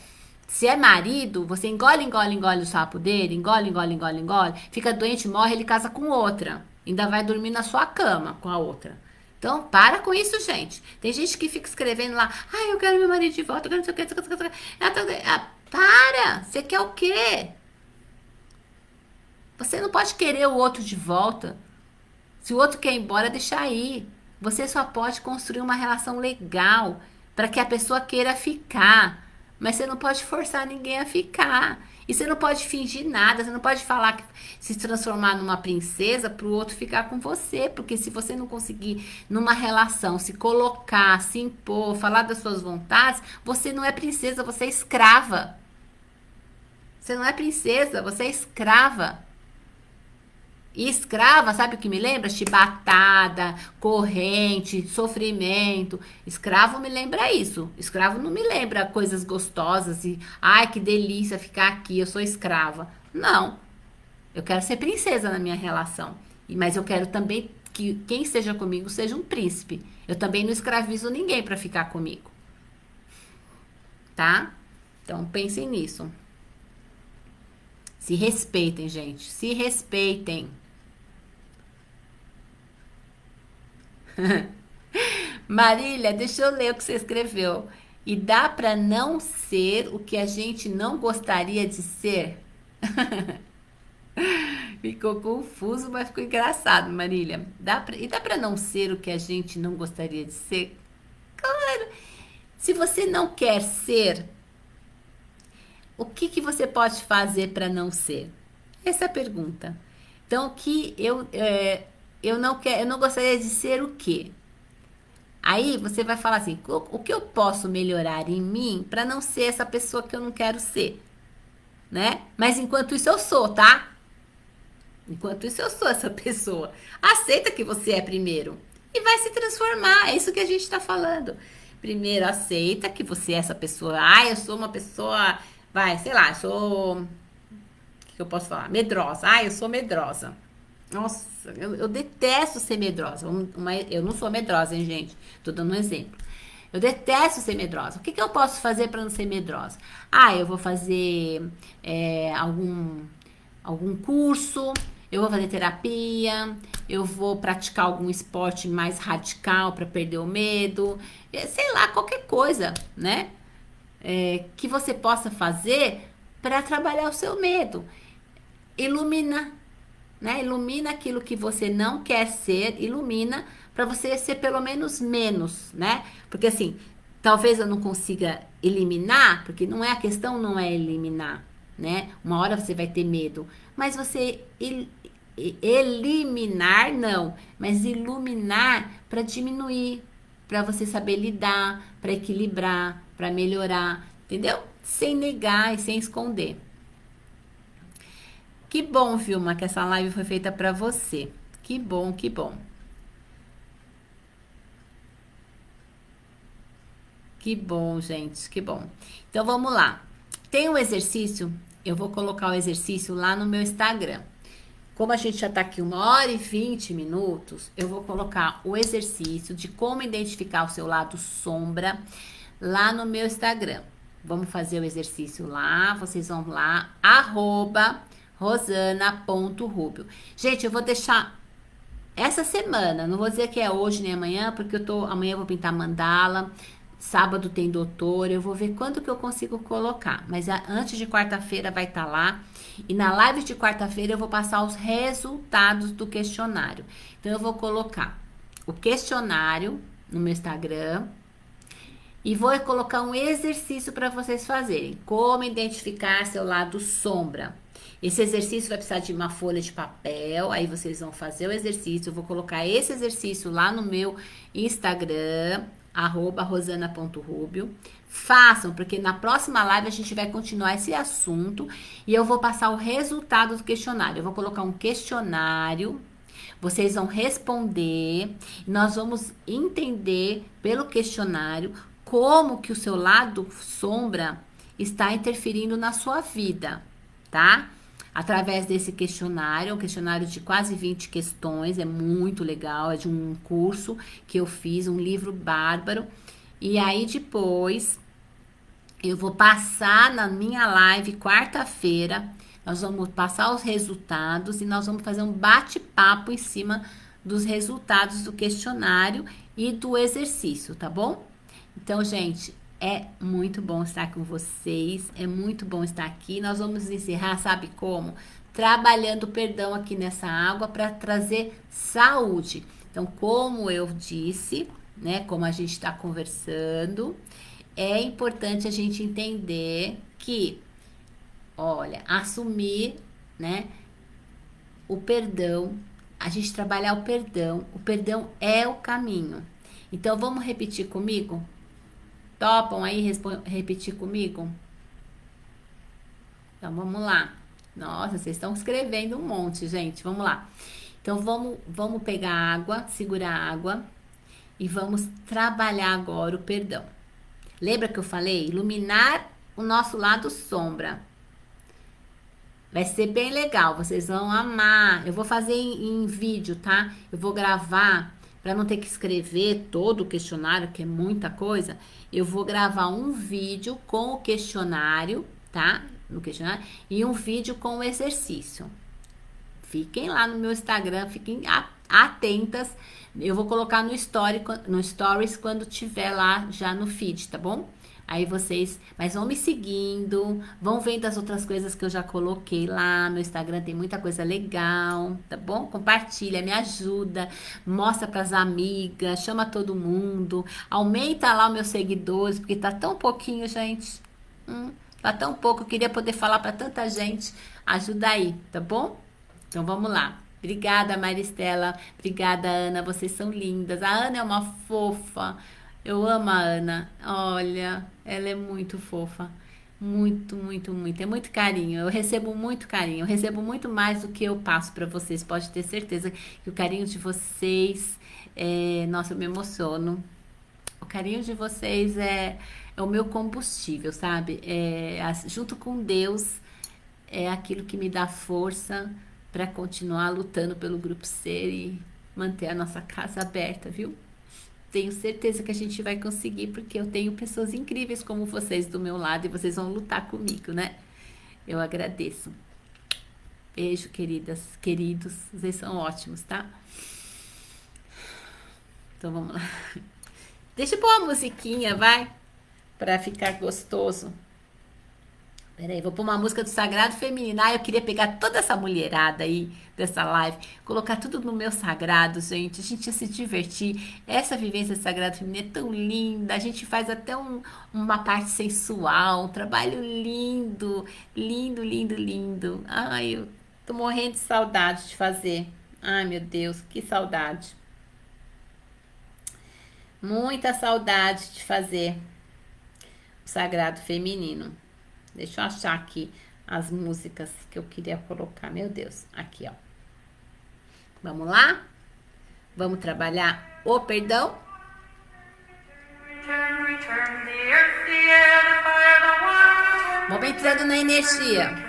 Se é marido, você engole, engole, engole o sapo dele, engole, engole, engole, engole, fica doente, morre, ele casa com outra. Ainda vai dormir na sua cama com a outra. Então, para com isso, gente. Tem gente que fica escrevendo lá, eu quero meu marido de volta, eu quero não sei o que, não sei o que. Para! Você quer o quê? Você não pode querer o outro de volta. Se o outro quer ir embora, deixa aí. Você só pode construir uma relação legal para que a pessoa queira ficar. Mas você não pode forçar ninguém a ficar. E você não pode fingir nada. Você não pode falar que se transformar numa princesa para o outro ficar com você. Porque se você não conseguir, numa relação, se colocar, se impor, falar das suas vontades, você não é princesa, você é escrava. Você não é princesa, você é escrava. E escrava, sabe o que me lembra? Chibatada, corrente, sofrimento. Escravo me lembra isso. Escravo não me lembra coisas gostosas e, ai, que delícia ficar aqui, eu sou escrava. Não. Eu quero ser princesa na minha relação. Mas eu quero também que quem esteja comigo seja um príncipe. Eu também não escravizo ninguém para ficar comigo, tá? Então pensem nisso. Se respeitem, gente. Se respeitem. Marília, deixa eu ler o que você escreveu. E dá para não ser o que a gente não gostaria de ser? Ficou confuso, mas ficou engraçado, Marília. E dá para não ser o que a gente não gostaria de ser? Claro. Se você não quer ser, o que que você pode fazer para não ser? Essa é a pergunta. Então, o que eu não gostaria de ser o quê? Aí você vai falar assim: o que eu posso melhorar em mim para não ser essa pessoa que eu não quero ser, né? Mas enquanto isso eu sou, tá? Enquanto isso eu sou essa pessoa. Aceita que você é primeiro e vai se transformar. É isso que a gente está falando. Primeiro aceita que você é essa pessoa. Ah, eu sou uma pessoa, vai, sei lá, eu sou, o que eu posso falar? Medrosa. Ah, eu sou medrosa. Nossa, eu detesto ser medrosa. Eu não sou medrosa, hein, gente? Tô dando um exemplo. Eu detesto ser medrosa. O que que eu posso fazer para não ser medrosa? Ah, eu vou fazer algum curso, eu vou fazer terapia, eu vou praticar algum esporte mais radical para perder o medo, sei lá, qualquer coisa, né? Que você possa fazer para trabalhar o seu medo. Ilumina, né? Ilumina aquilo que você não quer ser, ilumina para você ser pelo menos menos, né? Porque assim, talvez eu não consiga eliminar, porque não é a questão, não é eliminar, né? Uma hora você vai ter medo, mas você eliminar não, mas iluminar para diminuir, para você saber lidar, para equilibrar, para melhorar, entendeu? Sem negar e sem esconder. Que bom, Vilma, que essa live foi feita para você. Que bom, que bom. Que bom, gente, que bom. Então vamos lá. Tem um exercício, eu vou colocar o exercício lá no meu Instagram. Como a gente já tá aqui 1h20, eu vou colocar o exercício de como identificar o seu lado sombra lá no meu Instagram. Vamos fazer o exercício lá, vocês vão lá, @rosana.rubio. Gente, eu vou deixar essa semana, não vou dizer que é hoje nem amanhã, porque amanhã eu vou pintar mandala, sábado tem doutor, eu vou ver quando que eu consigo colocar, mas antes de quarta-feira vai estar lá, e na live de quarta-feira eu vou passar os resultados do questionário. Então eu vou colocar o questionário no meu Instagram, e vou colocar um exercício para vocês fazerem. Como identificar seu lado sombra. Esse exercício vai precisar de uma folha de papel. Aí vocês vão fazer o exercício. Eu vou colocar esse exercício lá no meu Instagram, @rosana.rubio. Façam, porque na próxima live a gente vai continuar esse assunto. E eu vou passar o resultado do questionário. Eu vou colocar um questionário. Vocês vão responder. Nós vamos entender pelo questionário como que o seu lado sombra está interferindo na sua vida, tá? Através desse questionário, um questionário de quase 20 questões, é muito legal, é de um curso que eu fiz, um livro bárbaro. E aí depois eu vou passar na minha live quarta-feira, nós vamos passar os resultados e nós vamos fazer um bate-papo em cima dos resultados do questionário e do exercício, tá bom? Então, gente, é muito bom estar com vocês, é muito bom estar aqui. Nós vamos encerrar, sabe como? Trabalhando o perdão aqui nessa água para trazer saúde. Então, como eu disse, né, como a gente está conversando, é importante a gente entender que, olha, assumir, né, o perdão, a gente trabalhar o perdão é o caminho. Então, vamos repetir comigo? Topam aí repetir comigo? Então, vamos lá. Nossa, vocês estão escrevendo um monte, gente. Vamos lá. Então, vamos pegar água, segurar a água e vamos trabalhar agora o perdão. Lembra que eu falei? Iluminar o nosso lado sombra. Vai ser bem legal, vocês vão amar. Eu vou fazer em vídeo, tá? Eu vou gravar, para não ter que escrever todo o questionário, que é muita coisa. Eu vou gravar um vídeo com o questionário, tá? No questionário, e um vídeo com o exercício. Fiquem lá no meu Instagram, fiquem atentas. Eu vou colocar no Stories quando tiver lá já no feed, tá bom? Aí vocês, mas vão me seguindo, vão vendo as outras coisas que eu já coloquei lá no Instagram, tem muita coisa legal, tá bom? Compartilha, me ajuda, mostra pras amigas, chama todo mundo, aumenta lá os meus seguidores, porque tá tão pouquinho, gente. Tá tão pouco, eu queria poder falar pra tanta gente. Ajuda aí, tá bom? Então vamos lá. Obrigada, Maristela. Obrigada, Ana. Vocês são lindas. A Ana é uma fofa. Eu amo a Ana. Olha, ela é muito fofa. Muito, muito, muito. É muito carinho. Eu recebo muito carinho. Eu recebo muito mais do que eu passo para vocês. Pode ter certeza que o carinho de vocês Nossa, eu me emociono. O carinho de vocês é o meu combustível, sabe? Junto com Deus, é aquilo que me dá força para continuar lutando pelo Grupo C e manter a nossa casa aberta, viu? Tenho certeza que a gente vai conseguir, porque eu tenho pessoas incríveis como vocês do meu lado e vocês vão lutar comigo, né? Eu agradeço. Beijo, queridas, queridos. Vocês são ótimos, tá? Então vamos lá. Deixa eu pôr uma musiquinha, vai? Pra ficar gostoso. Peraí, vou pôr uma música do Sagrado Feminino. Eu queria pegar toda essa mulherada aí dessa live, colocar tudo no meu sagrado, gente. A gente ia se divertir. Essa vivência do Sagrado Feminino é tão linda. A gente faz até uma parte sensual, um trabalho lindo, lindo, lindo, lindo. Ai, eu tô morrendo de saudade de fazer. Ai, meu Deus, que saudade. Muita saudade de fazer o Sagrado Feminino. Deixa eu achar aqui as músicas que eu queria colocar. Meu Deus, aqui, ó. Vamos lá? Vamos trabalhar o perdão? Vamos entrando na energia.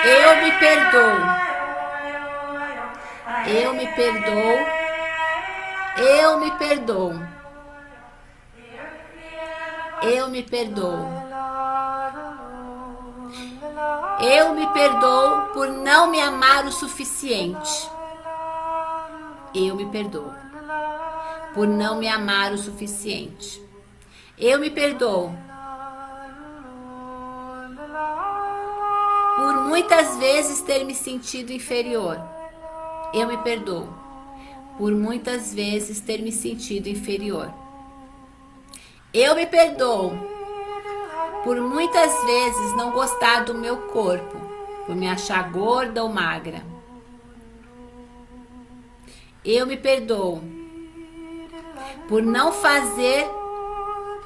Eu me perdoo. Eu me perdoo. Eu me perdoo. Eu me perdoo. Eu me perdoo por não me amar o suficiente. Eu me perdoo por não me amar o suficiente. Eu me perdoo por muitas vezes ter me sentido inferior. Eu me perdoo por muitas vezes ter me sentido inferior. Eu me perdoo por muitas vezes não gostar do meu corpo, por me achar gorda ou magra. Eu me perdoo por não fazer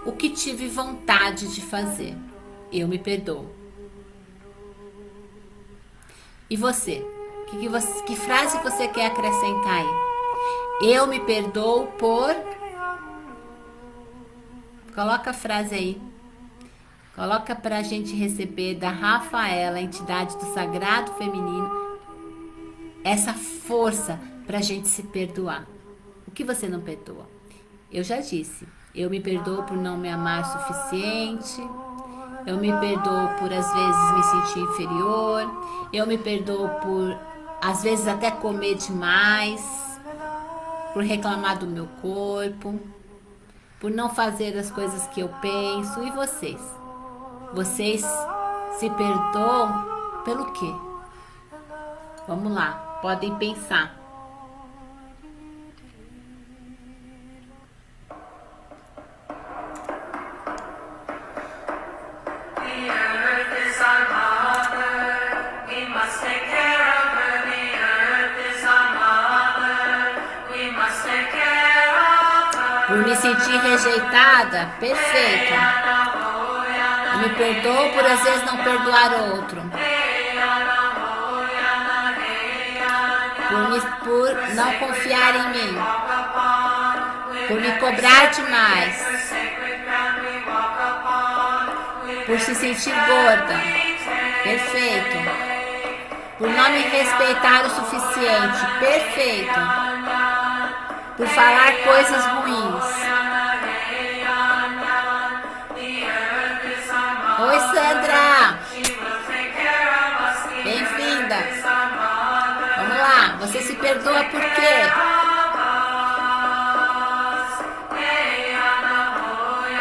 o que tive vontade de fazer. Eu me perdoo. E você? Que frase você quer acrescentar aí? Eu me perdoo por... Coloca a frase aí. Coloca pra gente receber da Rafaela, entidade do Sagrado Feminino, essa força pra gente se perdoar. O que você não perdoa? Eu já disse. Eu me perdoo por não me amar o suficiente. Eu me perdoo por, às vezes, me sentir inferior. Eu me perdoo por, às vezes, até comer demais. Por reclamar do meu corpo. Por não fazer as coisas que eu penso. E vocês? Vocês se perdoam pelo quê? Vamos lá, podem pensar. Por Por me sentir rejeitada, perfeito. Eu me perdoo por às vezes não perdoar outro. Por não confiar em mim. Por me cobrar demais. Por se sentir gorda. Perfeito. Por não me respeitar o suficiente. Perfeito. Por falar coisas ruins. Oi, Sandra. Bem-vinda. Vamos lá. Você se perdoa por quê?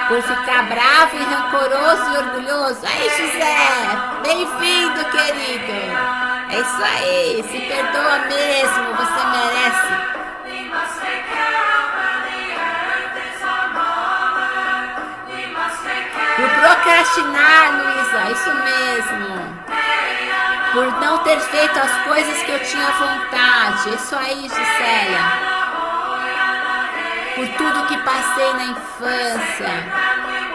Por ficar bravo e rancoroso e orgulhoso. Aí, José. Bem-vindo, querido. É isso aí. Se perdoa mesmo. Você merece. Por procrastinar, Luísa, isso mesmo. Por não ter feito as coisas que eu tinha vontade. Isso aí, Gisela. Por tudo que passei na infância.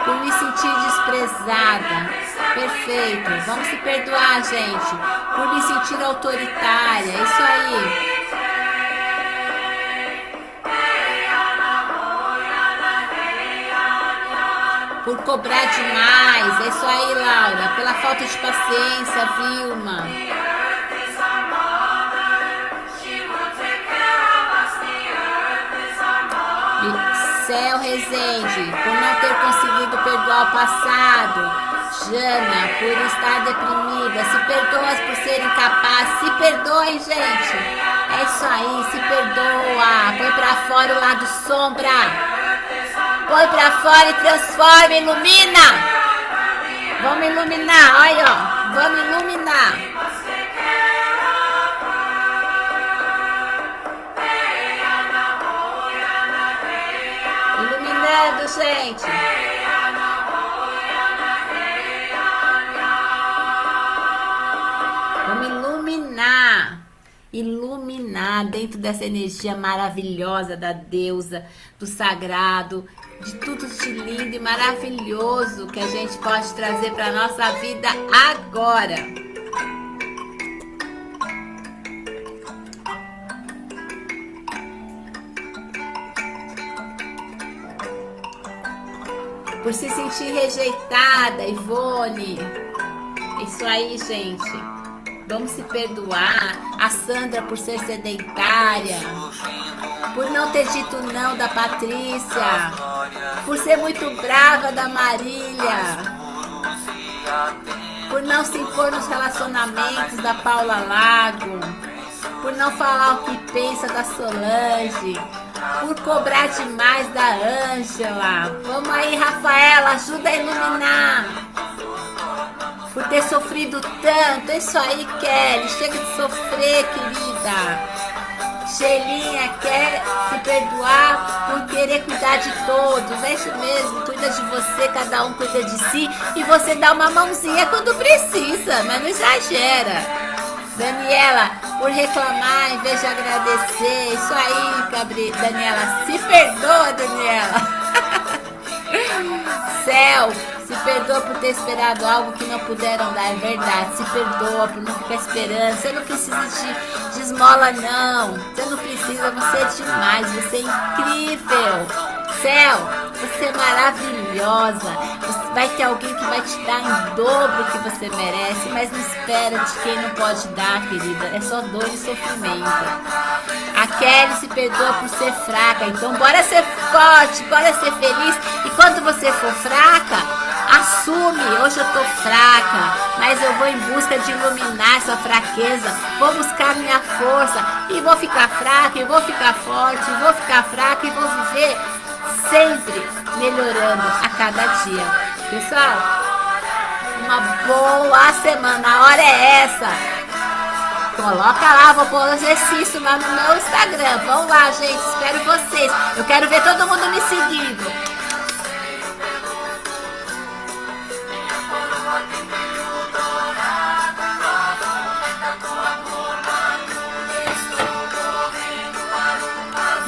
Por me sentir desprezada. Perfeito. Vamos se perdoar, gente. Por me sentir autoritária. Isso aí. Por cobrar demais. É isso aí, Laura. Pela falta de paciência, Vilma. Céu Rezende. Por não ter conseguido perdoar o passado. Jana, por estar deprimida. Se perdoa por ser incapaz. Se perdoem, gente. É isso aí, se perdoa. Põe pra fora o lado sombra. Põe pra fora e transforma, ilumina. Vamos iluminar, olha, ó. Vamos iluminar. Iluminando, gente. Vamos iluminar. Iluminar dentro dessa energia maravilhosa da deusa, do sagrado, de tudo de lindo e maravilhoso que a gente pode trazer para a nossa vida agora. Por se sentir rejeitada, Ivone. Isso aí, gente. Vamos se perdoar. A Sandra por ser sedentária. Por não ter dito não da Patrícia. Por ser muito brava da Marília. Por não se impor nos relacionamentos da Paula Lago. Por não falar o que pensa da Solange. Por cobrar demais da Ângela. Vamos aí, Rafaela, ajuda a iluminar. Por ter sofrido tanto. É isso aí, Kelly. Chega de sofrer, querida. Sheilinha quer se perdoar por querer cuidar de todos. É isso mesmo. Cuida de você, cada um cuida de si. E você dá uma mãozinha quando precisa, mas não exagera. Daniela, por reclamar em vez de agradecer. Isso aí, Daniela. Se perdoa, Daniela. Céu, se perdoa por ter esperado algo que não puderam dar, é verdade. Se perdoa por não ficar esperando. Você não precisa de esmola, não. Você não precisa, você é demais. Você é incrível. Céu, você é maravilhosa. Vai ter alguém que vai te dar em dobro o que você merece, mas não espera de quem não pode dar, querida. É só dor e sofrimento. A Kelly se perdoa por ser fraca. Então bora ser forte, bora ser feliz. E quando você for fraca, assume. Hoje eu tô fraca, mas eu vou em busca de iluminar essa fraqueza. Vou buscar minha força e vou ficar fraca, e vou ficar forte, e vou ficar fraca e vou viver sempre melhorando a cada dia. Pessoal, uma boa semana. A hora é essa. Coloca lá, vou pôr o exercício lá no meu Instagram. Vão lá, gente, espero vocês. Eu quero ver todo mundo me seguindo.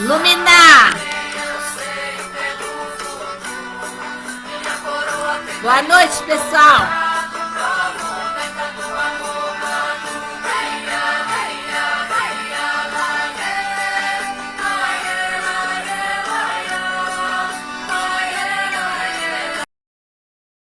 Luminar. Boa noite, pessoal.